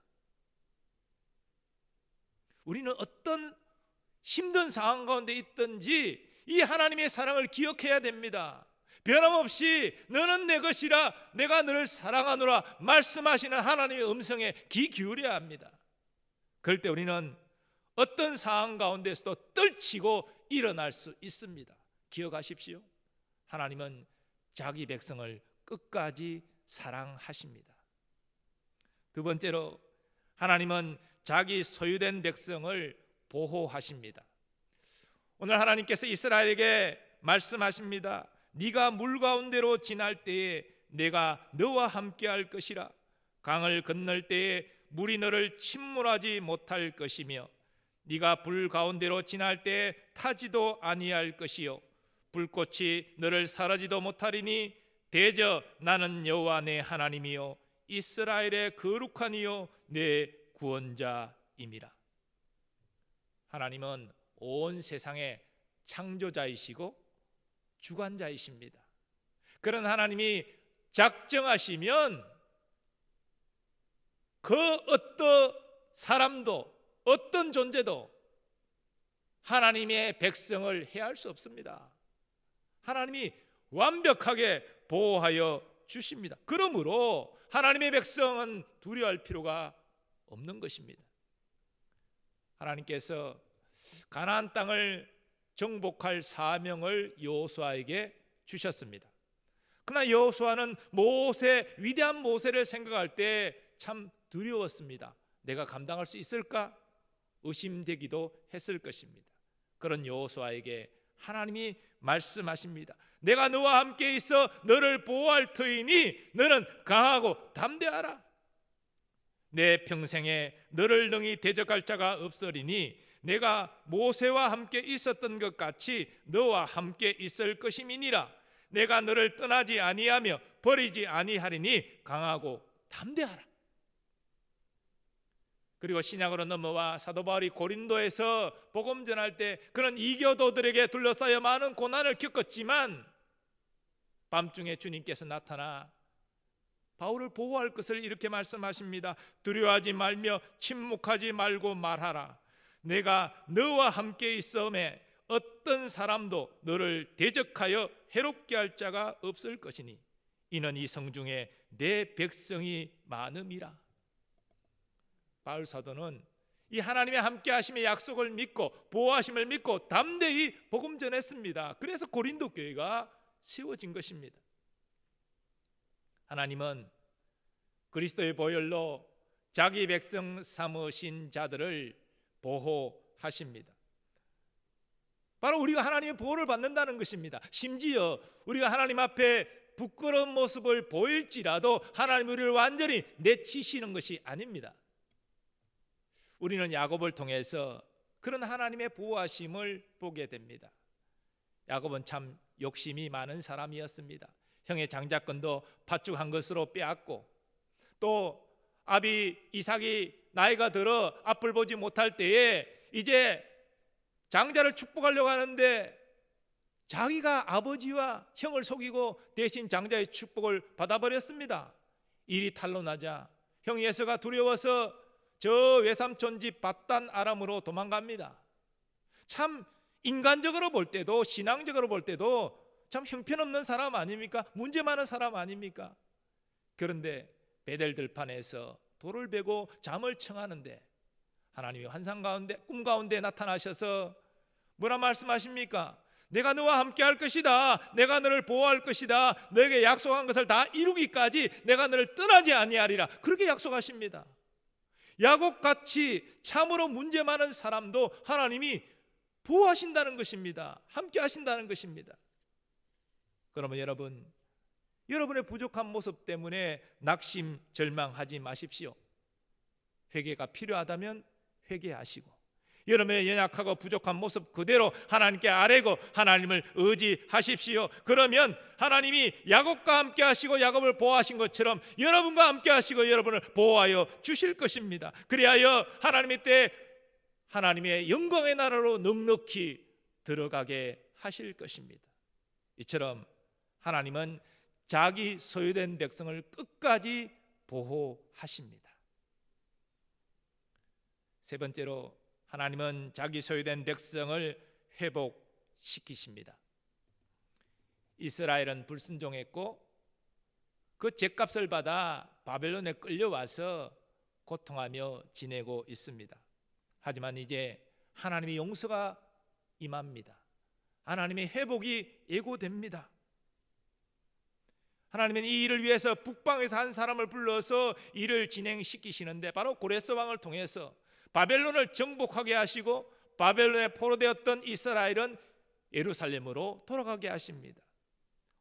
우리는 어떤 힘든 상황 가운데 있든지 이 하나님의 사랑을 기억해야 됩니다. 변함없이 너는 내 것이라 내가 너를 사랑하노라 말씀하시는 하나님의 음성에 귀 기울여야 합니다. 그럴 때 우리는 어떤 상황 가운데서도 떨치고 일어날 수 있습니다. 기억하십시오. 하나님은 자기 백성을 끝까지 사랑하십니다. 두 번째로, 하나님은 자기 소유된 백성을 보호하십니다. 오늘 하나님께서 이스라엘에게 말씀하십니다. 네가 물 가운데로 지날 때에 내가 너와 함께 할 것이라. 강을 건널 때에 물이 너를 침몰하지 못할 것이며 네가 불 가운데로 지날 때에 타지도 아니할 것이요 불꽃이 너를 사르지도 못하리니 대저 나는 여호와 내 하나님이요 이스라엘의 거룩한 이요 내 구원자임이라. 하나님은 온 세상의 창조자이시고 주관자이십니다. 그런 하나님이 작정하시면 그 어떤 사람도 어떤 존재도 하나님의 백성을 해할 수 없습니다. 하나님이 완벽하게 보호하여 주십니다. 그러므로 하나님의 백성은 두려워할 필요가 없는 것입니다. 하나님께서 가나안 땅을 정복할 사명을 여호수아에게 주셨습니다. 그러나 여호수아는 위대한 모세를 생각할 때 참 두려웠습니다. 내가 감당할 수 있을까? 의심되기도 했을 것입니다. 그런 여호수아에게 하나님이 말씀하십니다. 내가 너와 함께 있어 너를 보호할 터이니 너는 강하고 담대하라. 내 평생에 너를 능히 대적할 자가 없으리니 내가 모세와 함께 있었던 것 같이 너와 함께 있을 것임이니라. 내가 너를 떠나지 아니하며 버리지 아니하리니 강하고 담대하라. 그리고 신약으로 넘어와 사도 바울이 고린도에서 복음 전할 때 그런 이교도들에게 둘러싸여 많은 고난을 겪었지만 밤중에 주님께서 나타나 바울을 보호할 것을 이렇게 말씀하십니다. 두려워하지 말며 침묵하지 말고 말하라. 내가 너와 함께 있음에 어떤 사람도 너를 대적하여 해롭게 할 자가 없을 것이니 이는 이 성중에 내 백성이 많음이라. 바울 사도는 이 하나님의 함께 하심의 약속을 믿고 보호하심을 믿고 담대히 복음 전했습니다. 그래서 고린도 교회가 세워진 것입니다. 하나님은 그리스도의 보혈로 자기 백성 삼으신 자들을 보호하십니다. 바로 우리가 하나님의 보호를 받는다는 것입니다. 심지어 우리가 하나님 앞에 부끄러운 모습을 보일지라도 하나님 우리를 완전히 내치시는 것이 아닙니다. 우리는 야곱을 통해서 그런 하나님의 보호하심을 보게 됩니다. 야곱은 참 욕심이 많은 사람이었습니다. 형의 장자권도 파죽한 것으로 빼앗고 또 아비 이삭이 나이가 들어 앞을 보지 못할 때에 이제 장자를 축복하려고 하는데 자기가 아버지와 형을 속이고 대신 장자의 축복을 받아버렸습니다. 일이 탄로나자 형 예서가 두려워서 저 외삼촌 집 밧단 아람으로 도망갑니다. 참 인간적으로 볼 때도 신앙적으로 볼 때도 참 형편없는 사람 아닙니까? 문제 많은 사람 아닙니까? 그런데 베델 들판에서 돌을 베고 잠을 청하는데 하나님이 환상 가운데 꿈 가운데 나타나셔서 뭐라 말씀하십니까? 내가 너와 함께 할 것이다. 내가 너를 보호할 것이다. 너에게 약속한 것을 다 이루기까지 내가 너를 떠나지 아니하리라. 그렇게 약속하십니다. 야곱같이 참으로 문제 많은 사람도 하나님이 보호하신다는 것입니다. 함께 하신다는 것입니다. 그러면 여러분의 부족한 모습 때문에 낙심, 절망하지 마십시오. 회개가 필요하다면 회개하시고 여러분의 연약하고 부족한 모습 그대로 하나님께 아뢰고 하나님을 의지하십시오. 그러면 하나님이 야곱과 함께 하시고 야곱을 보호하신 것처럼 여러분과 함께 하시고 여러분을 보호하여 주실 것입니다. 그리하여 하나님의 때 하나님의 영광의 나라로 넉넉히 들어가게 하실 것입니다. 이처럼 하나님은 자기 소유된 백성을 끝까지 보호하십니다. 세 번째로 하나님은 자기 소유된 백성을 회복시키십니다. 이스라엘은 불순종했고 그 죗값을 받아 바벨론에 끌려와서 고통하며 지내고 있습니다. 하지만 이제 하나님의 용서가 임합니다. 하나님의 회복이 예고됩니다. 하나님은 이 일을 위해서 북방에서 한 사람을 불러서 일을 진행시키시는데 바로 고레스 왕을 통해서 바벨론을 정복하게 하시고 바벨론에 포로되었던 이스라엘은 예루살렘으로 돌아가게 하십니다.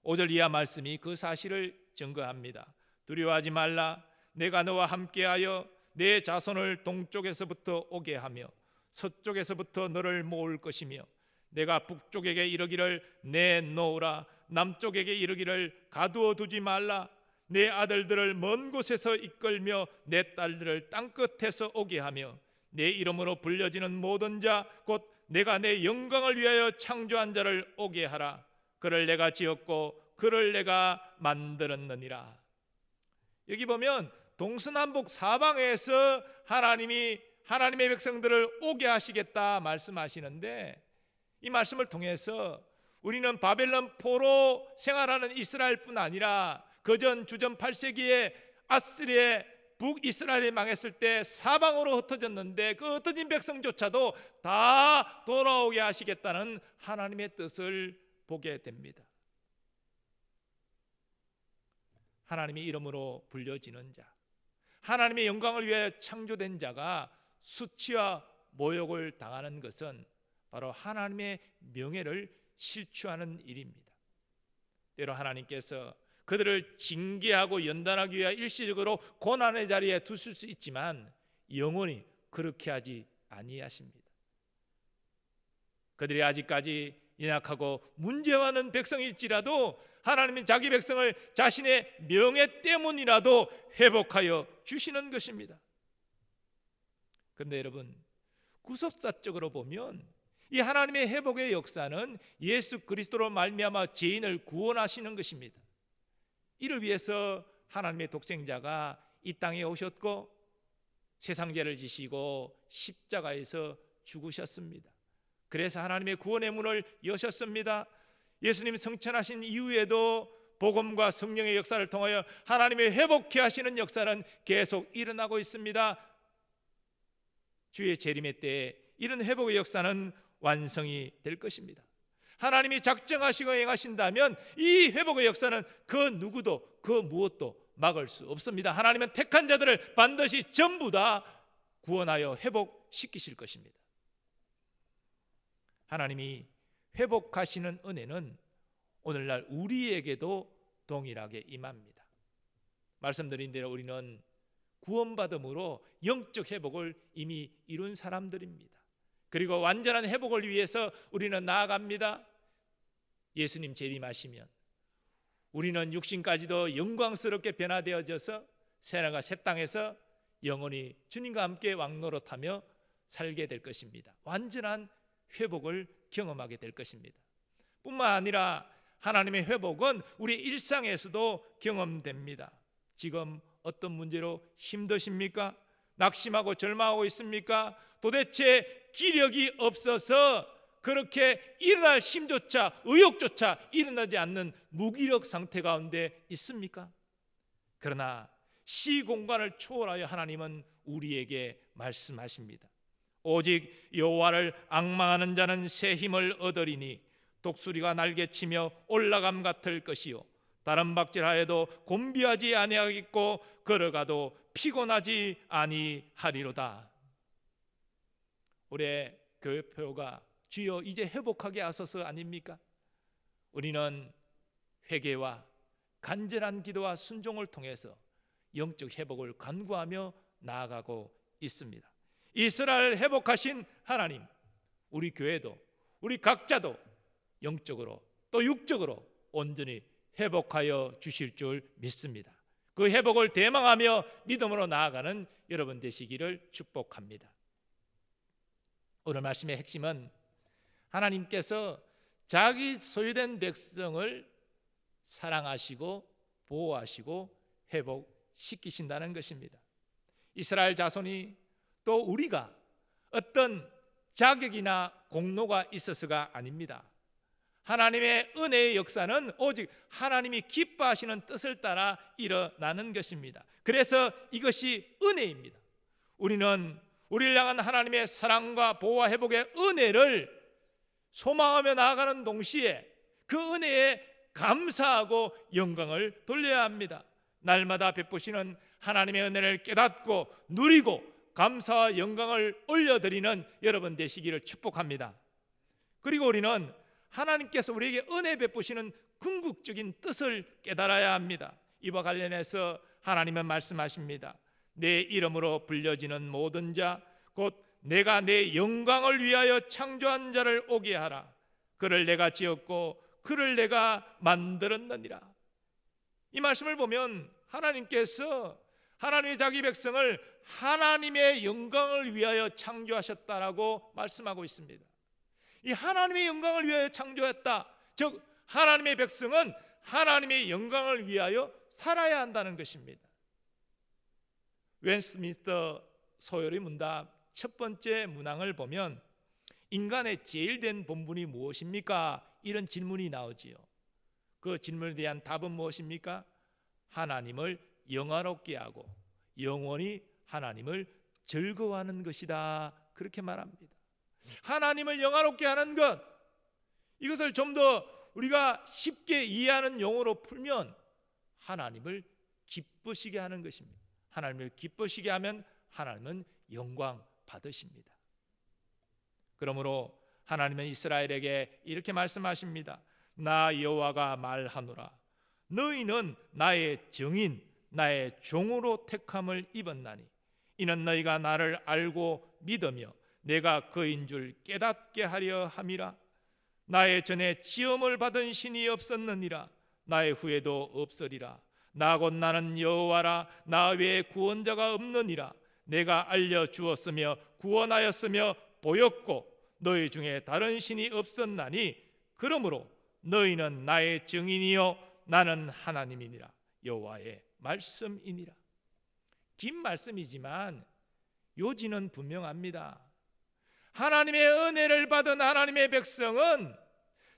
5절 이하 말씀이 그 사실을 증거합니다. 두려워하지 말라. 내가 너와 함께하여 내 자손을 동쪽에서부터 오게 하며 서쪽에서부터 너를 모을 것이며 내가 북쪽에게 이르기를 내놓으라. 남쪽에게 이르기를 가두어 두지 말라. 내 아들들을 먼 곳에서 이끌며 내 딸들을 땅끝에서 오게 하며 내 이름으로 불려지는 모든 자 곧 내가 내 영광을 위하여 창조한 자를 오게 하라. 그를 내가 지었고 그를 내가 만들었느니라. 여기 보면 동서남북 사방에서 하나님이 하나님의 백성들을 오게 하시겠다 말씀하시는데 이 말씀을 통해서 우리는 바벨론 포로 생활하는 이스라엘뿐 아니라 그전 주전 8세기에 아스리의 북이스라엘이 망했을 때 사방으로 흩어졌는데 그 흩어진 백성조차도 다 돌아오게 하시겠다는 하나님의 뜻을 보게 됩니다. 하나님의 이름으로 불려지는 자, 하나님의 영광을 위해 창조된 자가 수치와 모욕을 당하는 것은 바로 하나님의 명예를 실추하는 일입니다. 때로 하나님께서 그들을 징계하고 연단하기 위해 일시적으로 고난의 자리에 두실 수 있지만 영원히 그렇게 하지 아니하십니다. 그들이 아직까지 연약하고 문제 많은 백성일지라도 하나님은 자기 백성을 자신의 명예 때문이라도 회복하여 주시는 것입니다. 그런데 여러분, 구속사적으로 보면 이 하나님의 회복의 역사는 예수 그리스도로 말미암아 죄인을 구원하시는 것입니다. 이를 위해서 하나님의 독생자가 이 땅에 오셨고 세상 죄를 지시고 십자가에서 죽으셨습니다. 그래서 하나님의 구원의 문을 여셨습니다. 예수님 성천하신 이후에도 복음과 성령의 역사를 통하여 하나님의 회복케 하시는 역사는 계속 일어나고 있습니다. 주의 재림의 때에 이런 회복의 역사는 완성이 될 것입니다. 하나님이 작정하시고 행하신다면 이 회복의 역사는 그 누구도 그 무엇도 막을 수 없습니다. 하나님은 택한 자들을 반드시 전부 다 구원하여 회복시키실 것입니다. 하나님이 회복하시는 은혜는 오늘날 우리에게도 동일하게 임합니다. 말씀드린 대로 우리는 구원받음으로 영적 회복을 이미 이룬 사람들입니다. 그리고 완전한 회복을 위해서 우리는 나아갑니다. 예수님 재림하시면 우리는 육신까지도 영광스럽게 변화되어져서 새하늘과 새 땅에서 영원히 주님과 함께 왕노릇하며 살게 될 것입니다. 완전한 회복을 경험하게 될 것입니다. 뿐만 아니라 하나님의 회복은 우리 일상에서도 경험됩니다. 지금 어떤 문제로 힘드십니까? 낙심하고 절망하고 있습니까? 도대체 기력이 없어서 그렇게 일어날 힘조차 의욕조차 일어나지 않는 무기력 상태 가운데 있습니까? 그러나 시공간을 초월하여 하나님은 우리에게 말씀하십니다. 오직 여호와를 앙망하는 자는 새 힘을 얻으리니 독수리가 날개치며 올라감 같을 것이요 다른 박질하여도 곤비하지 아니하겠고 걸어가도 피곤하지 아니하리로다. 우리의 교회표가 주여 이제 회복하게 하소서 아닙니까? 우리는 회개와 간절한 기도와 순종을 통해서 영적 회복을 간구하며 나아가고 있습니다. 이스라엘 회복하신 하나님, 우리 교회도 우리 각자도 영적으로 또 육적으로 온전히 회복하여 주실 줄 믿습니다. 그 회복을 대망하며 믿음으로 나아가는 여러분 되시기를 축복합니다. 오늘 말씀의 핵심은 하나님께서 자기 소유된 백성을 사랑하시고 보호하시고 회복시키신다는 것입니다. 이스라엘 자손이 또 우리가 어떤 자격이나 공로가 있어서가 아닙니다. 하나님의 은혜의 역사는 오직 하나님이 기뻐하시는 뜻을 따라 일어나는 것입니다. 그래서 이것이 은혜입니다. 우리는 우리를 향한 하나님의 사랑과 보호와 회복의 은혜를 소망하며 나아가는 동시에 그 은혜에 감사하고 영광을 돌려야 합니다. 날마다 베푸시는 하나님의 은혜를 깨닫고 누리고 감사와 영광을 올려드리는 여러분 되시기를 축복합니다. 그리고 우리는 하나님께서 우리에게 은혜 베푸시는 궁극적인 뜻을 깨달아야 합니다. 이와 관련해서 하나님은 말씀하십니다. 내 이름으로 불려지는 모든 자 곧 내가 내 영광을 위하여 창조한 자를 오게 하라. 그를 내가 지었고 그를 내가 만들었느니라. 이 말씀을 보면 하나님께서 하나님의 자기 백성을 하나님의 영광을 위하여 창조하셨다라고 말씀하고 있습니다. 이 하나님의 영광을 위하여 창조했다. 즉 하나님의 백성은 하나님의 영광을 위하여 살아야 한다는 것입니다. 웨스트민스터 서열의 문답 첫 번째 문항을 보면 인간의 제일 된 본분이 무엇입니까? 이런 질문이 나오지요. 그 질문에 대한 답은 무엇입니까? 하나님을 영화롭게 하고 영원히 하나님을 즐거워하는 것이다. 그렇게 말합니다. 하나님을 영화롭게 하는 것, 이것을 좀 더 우리가 쉽게 이해하는 용어로 풀면 하나님을 기쁘시게 하는 것입니다. 하나님을 기쁘시게 하면 하나님은 영광 받으십니다. 그러므로 하나님은 이스라엘에게 이렇게 말씀하십니다. 나 여호와가 말하노라. 너희는 나의 정인 나의 종으로 택함을 입었나니 이는 너희가 나를 알고 믿으며 내가 그인 줄 깨닫게 하려 함이라. 나의 전에 지음을 받은 신이 없었느니라. 나의 후에도 없으리라. 나 곧 나는 여호와라. 나 외에 구원자가 없느니라. 내가 알려주었으며 구원하였으며 보였고 너희 중에 다른 신이 없었나니 그러므로 너희는 나의 증인이요 나는 하나님이니라. 여호와의 말씀이니라. 긴 말씀이지만 요지는 분명합니다. 하나님의 은혜를 받은 하나님의 백성은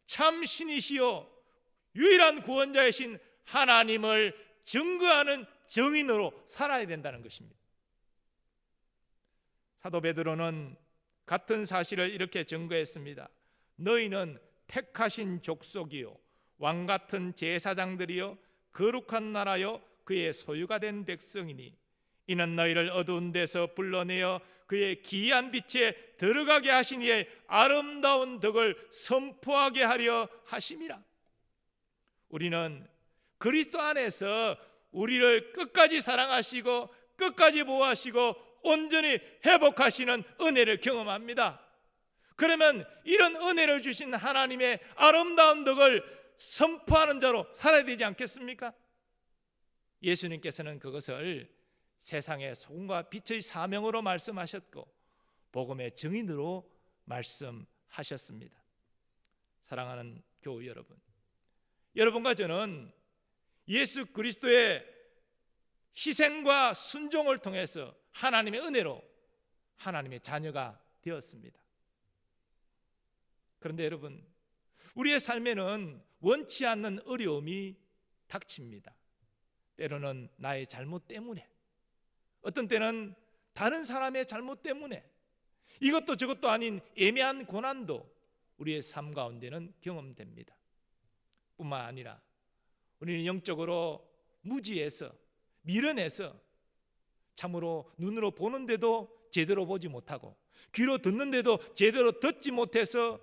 참 신이시요 유일한 구원자이신 하나님을 증거하는 증인으로 살아야 된다는 것입니다. 사도 베드로는 같은 사실을 이렇게 증거했습니다. 너희는 택하신 족속이요 왕 같은 제사장들이요 거룩한 나라요 그의 소유가 된 백성이니 이는 너희를 어두운 데서 불러내어 그의 기이한 빛에 들어가게 하신 이의 아름다운 덕을 선포하게 하려 하심이라. 우리는 그리스도 안에서 우리를 끝까지 사랑하시고 끝까지 보호하시고 온전히 회복하시는 은혜를 경험합니다. 그러면 이런 은혜를 주신 하나님의 아름다운 덕을 선포하는 자로 살아야 되지 않겠습니까? 예수님께서는 그것을 세상의 소금과 빛의 사명으로 말씀하셨고 복음의 증인으로 말씀하셨습니다. 사랑하는 교우 여러분, 여러분과 저는 예수 그리스도의 희생과 순종을 통해서 하나님의 은혜로 하나님의 자녀가 되었습니다. 그런데 여러분, 우리의 삶에는 원치 않는 어려움이 닥칩니다. 때로는 나의 잘못 때문에, 어떤 때는 다른 사람의 잘못 때문에, 이것도 저것도 아닌 애매한 고난도 우리의 삶 가운데는 경험됩니다. 뿐만 아니라 우리는 영적으로 무지해서 미련해서 참으로 눈으로 보는데도 제대로 보지 못하고 귀로 듣는데도 제대로 듣지 못해서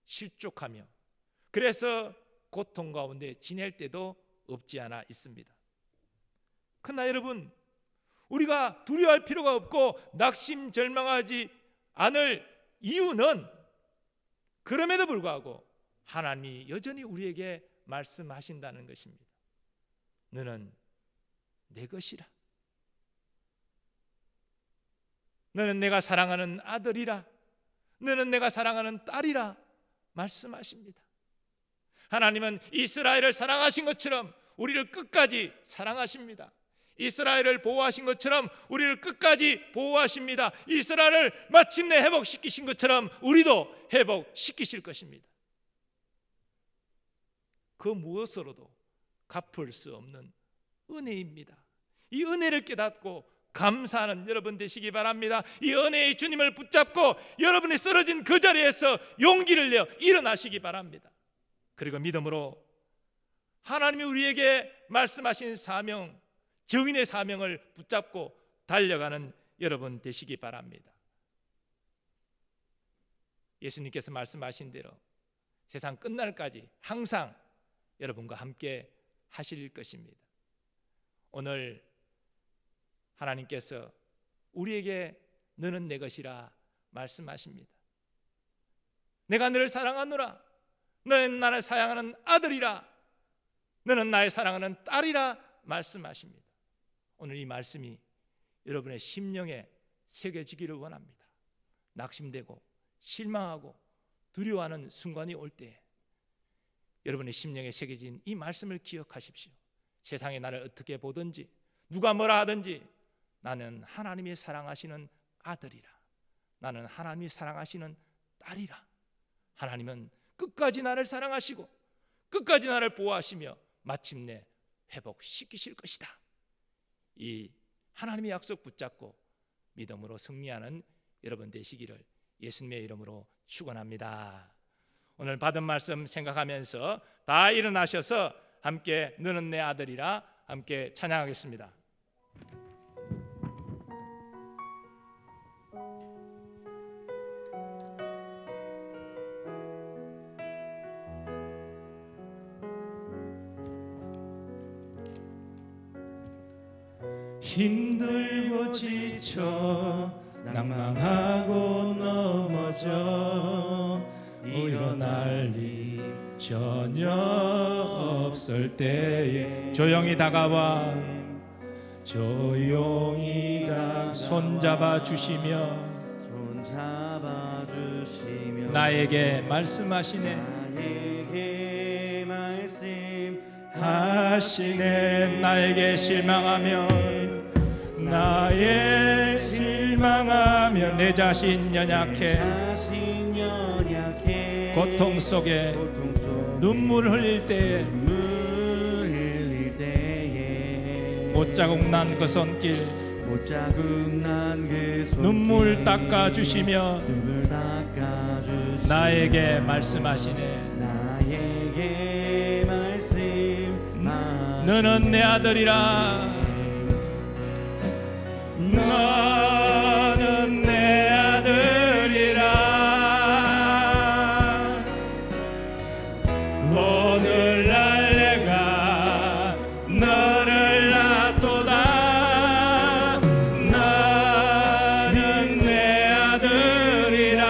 실족하며 그래서 고통 가운데 지낼 때도 없지 않아 있습니다. 그러나 여러분, 우리가 두려워할 필요가 없고 낙심절망하지 않을 이유는 그럼에도 불구하고 하나님이 여전히 우리에게 말씀하신다는 것입니다. 너는 내 것이라. 너는 내가 사랑하는 아들이라. 너는 내가 사랑하는 딸이라 말씀하십니다. 하나님은 이스라엘을 사랑하신 것처럼 우리를 끝까지 사랑하십니다. 이스라엘을 보호하신 것처럼 우리를 끝까지 보호하십니다. 이스라엘을 마침내 회복시키신 것처럼 우리도 회복시키실 것입니다. 그 무엇으로도 갚을 수 없는 은혜입니다. 이 은혜를 깨닫고 감사하는 여러분 되시기 바랍니다. 이 은혜의 주님을 붙잡고 여러분이 쓰러진 그 자리에서 용기를 내어 일어나시기 바랍니다. 그리고 믿음으로 하나님이 우리에게 말씀하신 사명, 증인의 사명을 붙잡고 달려가는 여러분 되시기 바랍니다. 예수님께서 말씀하신 대로 세상 끝날까지 항상 여러분과 함께 하실 것입니다. 오늘 하나님께서 우리에게 너는 내 것이라 말씀하십니다. 내가 너를 사랑하노라. 너는 나를 사랑하는 아들이라. 너는 나의 사랑하는 딸이라 말씀하십니다. 오늘 이 말씀이 여러분의 심령에 새겨지기를 원합니다. 낙심되고 실망하고 두려워하는 순간이 올 때 여러분의 심령에 새겨진 이 말씀을 기억하십시오. 세상이 나를 어떻게 보든지 누가 뭐라 하든지 나는 하나님이 사랑하시는 아들이라. 나는 하나님이 사랑하시는 딸이라. 하나님은 끝까지 나를 사랑하시고 끝까지 나를 보호하시며 마침내 회복시키실 것이다. 이 하나님의 약속 붙잡고 믿음으로 승리하는 여러분 되시기를 예수님의 이름으로 축원합니다. 오늘 받은 말씀 생각하면서 다 일어나셔서 함께 너는 내 아들이라 함께 찬양하겠습니다.
힘들고 지쳐 낭망하고 넘어져 일어날 일 전혀 없을 때에
조용히 다가와 조용히 손잡아 주시며
손잡아 주시며
나에게 말씀하시네.
나에게 말씀하시네.
나에게 실망하며 내 자신 연약해 고통 속에 눈물 흘릴 때에 못자국 난 그 손길 눈물 닦아 주시며 나에게 말씀하시네. 너는 내 아들이라. 너는 내 아들이라. 오늘날 내가 너를 놔두다. 너는 내 아들이라.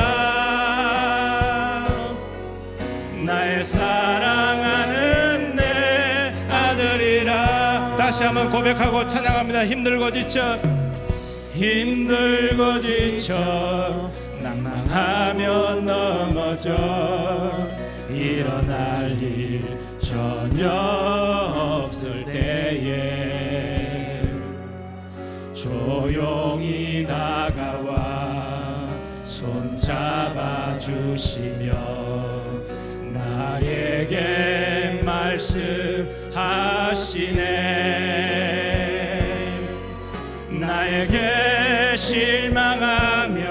나의 사랑하는 내 아들이라. 다시 한번 고백하고 찬양합니다. 힘들고 지쳐 낭망하며 넘어져 일어날 일 전혀 없을 때에 조용히 다가와 손잡아 주시며 나에게 말씀하시네. 나에게 실망하며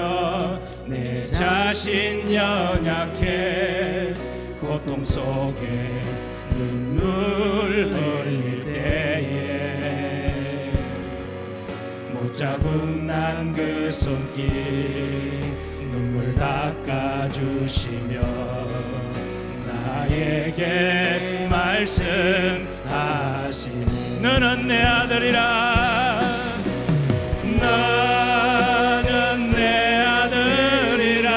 내 자신 연약해 고통 속에 눈물 흘릴 때에 못자국 난 그 손길 눈물 닦아주시며 나에게 말씀하시네. 너는 내 아들이라. 너는 내 아들이라.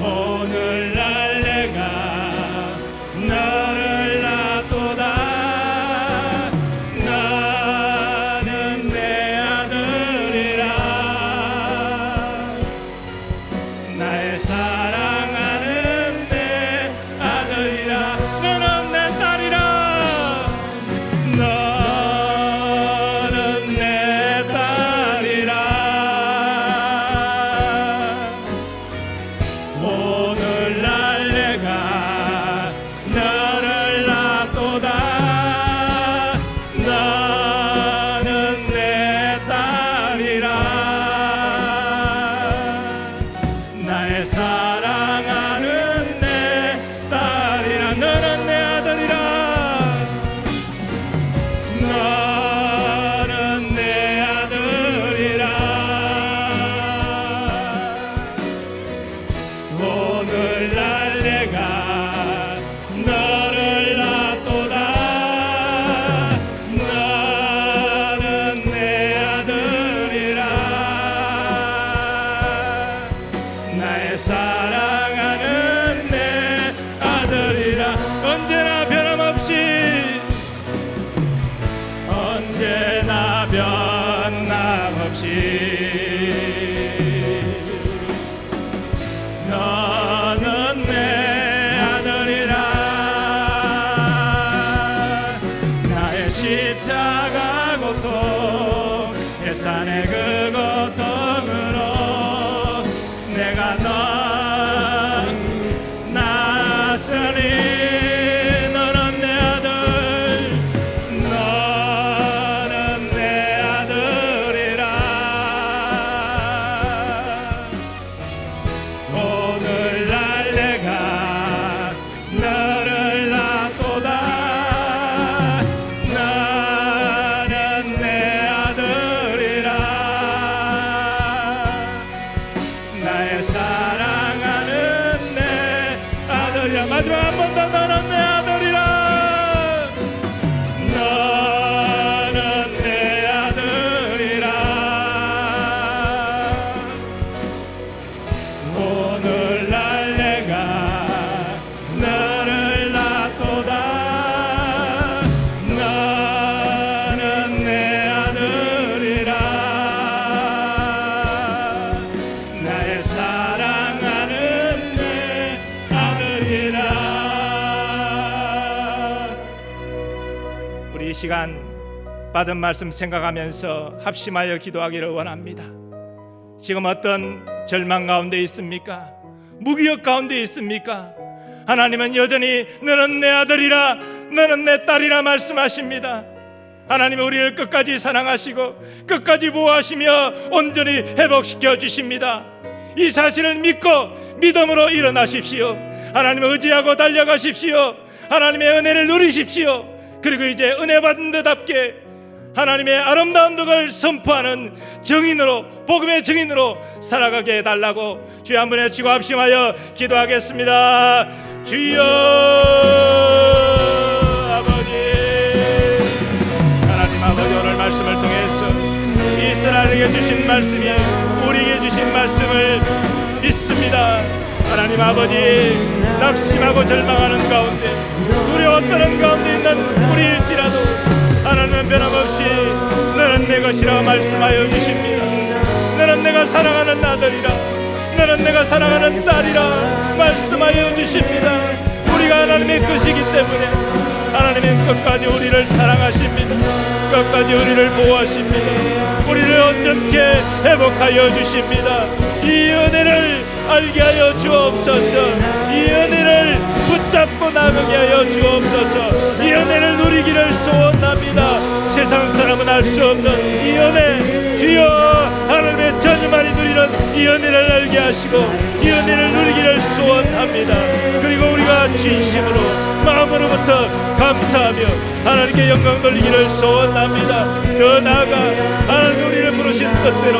오늘날 내가 너를 놔두다. 너는 내 아들이라. 나의 사랑하는 내 아들이라. 너는 내 딸이라. 너는 내 딸이라. 오늘날 내가 너를 놔두다. 너는 내 딸이라. 나의 사랑하는 내 딸이라. 너는 내 아들이라. 너는 내 아들이라. 오늘날 내가 너를 놔두다. 너는 내 아들이라. 나의 사랑하는 내 아들이라. 언제나 변함없이 너는 내 아들이라. 나의 십자가 고통 해산의 그 고통으로 내가 났으니 너는 내 아들. 너는 내 아들이라. 오늘날 내가 너를 놔두다. 너는 내 아들이라.
우리 이 시간 받은 말씀 생각하면서 합심하여 기도하기를 원합니다. 지금 어떤 절망 가운데 있습니까? 무기력 가운데 있습니까? 하나님은 여전히 너는 내 아들이라 너는 내 딸이라 말씀하십니다. 하나님은 우리를 끝까지 사랑하시고 끝까지 보호하시며 온전히 회복시켜 주십니다. 이 사실을 믿고 믿음으로 일어나십시오. 하나님을 의지하고 달려가십시오. 하나님의 은혜를 누리십시오. 그리고 이제 은혜 받은 데답게 하나님의 아름다운 덕을 선포하는 증인으로, 복음의 증인으로 살아가게 해달라고 주여 한 번 외치고 합심하여 기도하겠습니다. 주여 아버지, 하나님 아버지, 오늘 말씀을 통해서 이스라엘에게 주신 말씀이 우리에게 주신 말씀을 믿습니다. 하나님 아버지, 낙심하고 절망하는 가운데, 두려워 떠는 가운데 있는 우리일지라도 하나님은 변함없이 너는 내 것이라 말씀하여 주십니다. 너는 내가 사랑하는 아들이라, 너는 내가 사랑하는 딸이라 말씀하여 주십니다. 우리가 하나님의 것이기 때문에 하나님은 끝까지 우리를 사랑하십니다. 끝까지 우리를 보호하십니다. 우리를 온전케 회복하여 주십니다. 이 은혜를 알게 하여 주옵소서. 이 은혜를 붙잡고 나가게 하여 주옵소서. 이 은혜를 누리기를 소원합니다. 세상 사람은 알 수 없는 이 은혜, 주여 하나님의 전유만이 누리는 이 은혜를 알게 하시고 이 은혜를 누리기를 소원합니다. 그리고 우리가 진심으로 마음으로부터 감사하며 하나님께 영광 돌리기를 소원합니다. 더 나아가 하나님 우리를 부르신 뜻대로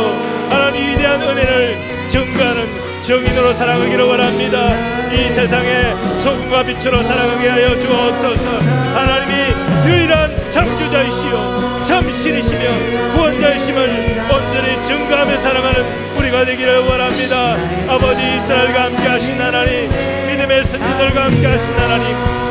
하나님 위대한 은혜를 증거하는 정인으로 살아가기를 원합니다. 이 세상에 소금과 빛으로 살아가게 하여 주옵소서. 하나님이 유일한 창조자이시요 참 신이시며 구원자이심을 온전히 증거하며 살아가는 우리가 되기를 원합니다. 아버지, 이스라엘과 함께 하신 하나님, 믿음의 선지들과 함께 하신 하나님,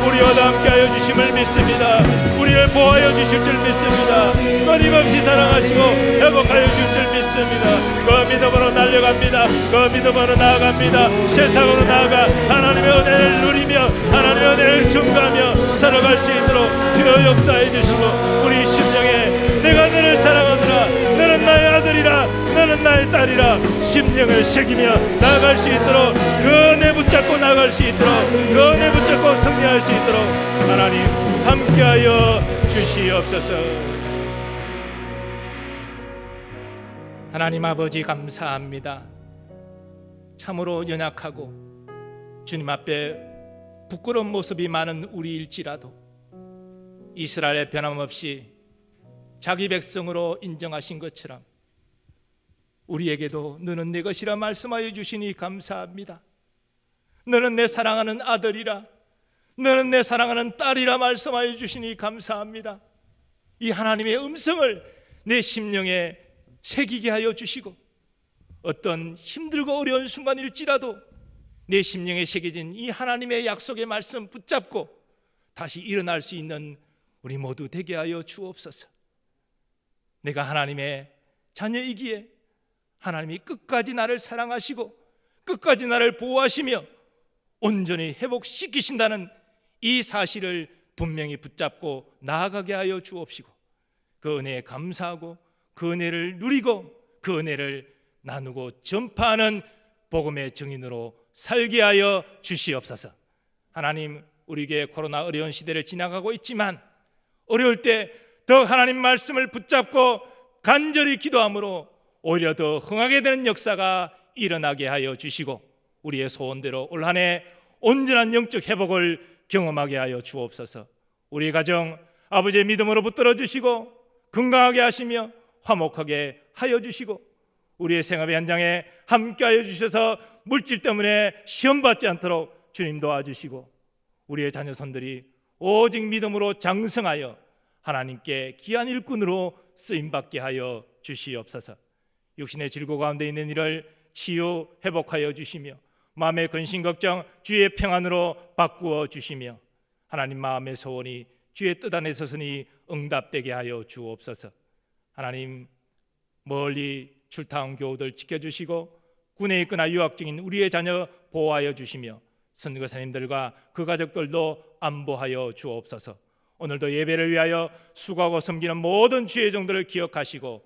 우리와도 함께 하여 주심을 믿습니다. 우리를 보호하여 주실 줄 믿습니다. 끊임없이 사랑하시고 회복하여 주실 줄 믿습니다. 그 믿음으로 달려갑니다. 그 믿음으로 나아갑니다. 세상으로 나아가 하나님의 은혜를 누리며 하나님의 은혜를 증거하며 살아갈 수 있도록 주여 역사해 주시고 우리 심령에 내가 너를 사랑하노라, 너는 나의 아들이라, 너는 나의 딸이라 심령을 새기며 나아갈 수 있도록 그 은혜 붙잡고 나아갈 수 있도록 그 은혜 붙잡고 승리할 수 있도록 하나님 함께하여 주시옵소서. 하나님 아버지, 감사합니다. 참으로 연약하고 주님 앞에 부끄러운 모습이 많은 우리일지라도 이스라엘의 변함없이 자기 백성으로 인정하신 것처럼 우리에게도 너는 내 것이라 말씀하여 주시니 감사합니다. 너는 내 사랑하는 아들이라, 너는 내 사랑하는 딸이라 말씀하여 주시니 감사합니다. 이 하나님의 음성을 내 심령에 새기게 하여 주시고 어떤 힘들고 어려운 순간일지라도 내 심령에 새겨진 이 하나님의 약속의 말씀 붙잡고 다시 일어날 수 있는 우리 모두 되게 하여 주옵소서. 내가 하나님의 자녀이기에 하나님이 끝까지 나를 사랑하시고 끝까지 나를 보호하시며 온전히 회복시키신다는 이 사실을 분명히 붙잡고 나아가게 하여 주옵시고 그 은혜에 감사하고 그 은혜를 누리고 그 은혜를 나누고 전파하는 복음의 증인으로 살게 하여 주시옵소서. 하나님, 우리에게 코로나 어려운 시대를 지나가고 있지만 어려울 때 더 하나님 말씀을 붙잡고 간절히 기도함으로 오히려 더 흥하게 되는 역사가 일어나게 하여 주시고 우리의 소원대로 올 한 해 온전한 영적 회복을 경험하게 하여 주옵소서. 우리 가정 아버지의 믿음으로 붙들어 주시고 건강하게 하시며 화목하게 하여 주시고 우리의 생업의 현장에 함께하여 주셔서 물질 때문에 시험받지 않도록 주님 도와주시고 우리의 자녀손들이 오직 믿음으로 장성하여 하나님께 귀한 일꾼으로 쓰임받게 하여 주시옵소서. 육신의 질고 가운데 있는 이를 치유 회복하여 주시며 마음의 근심 걱정 주의 평안으로 바꾸어 주시며 하나님 마음의 소원이 주의 뜻 안에 서서니 응답되게 하여 주옵소서. 하나님, 멀리 출타한 교우들 지켜주시고 군에 있거나 유학 중인 우리의 자녀 보호하여 주시며 선교사님들과 그 가족들도 안보하여 주옵소서.
오늘도 예배를 위하여 수고하고 섬기는 모든 주의 종들을 기억하시고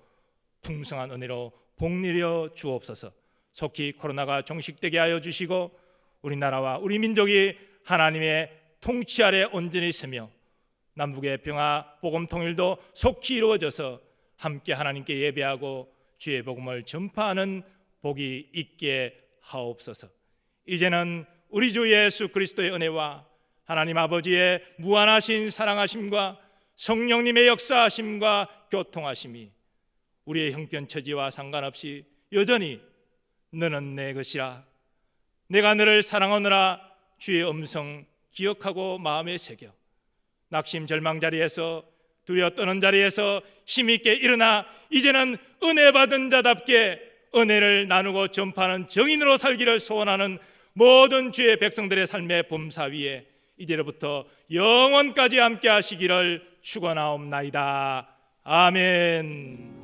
풍성한 은혜로 복내려 주옵소서. 속히 코로나가 종식되게 하여 주시고 우리나라와 우리 민족이 하나님의 통치 아래 온전히 있으며 남북의 평화 복음 통일도 속히 이루어져서 함께 하나님께 예배하고 주의 복음을 전파하는 복이 있게 하옵소서. 이제는 우리 주 예수 그리스도의 은혜와 하나님 아버지의 무한하신 사랑하심과 성령님의 역사하심과 교통하심이 우리의 형편처지와 상관없이 여전히 너는 내 것이라, 내가 너를 사랑하노라 주의 음성 기억하고 마음에 새겨 낙심 절망 자리에서 두려워 떠는 자리에서 힘있게 일어나 이제는 은혜 받은 자답게 은혜를 나누고 전파하는 정인으로 살기를 소원하는 모든 주의 백성들의 삶의 범사 위에 이제로부터 영원까지 함께 하시기를 축원하옵나이다. 아멘.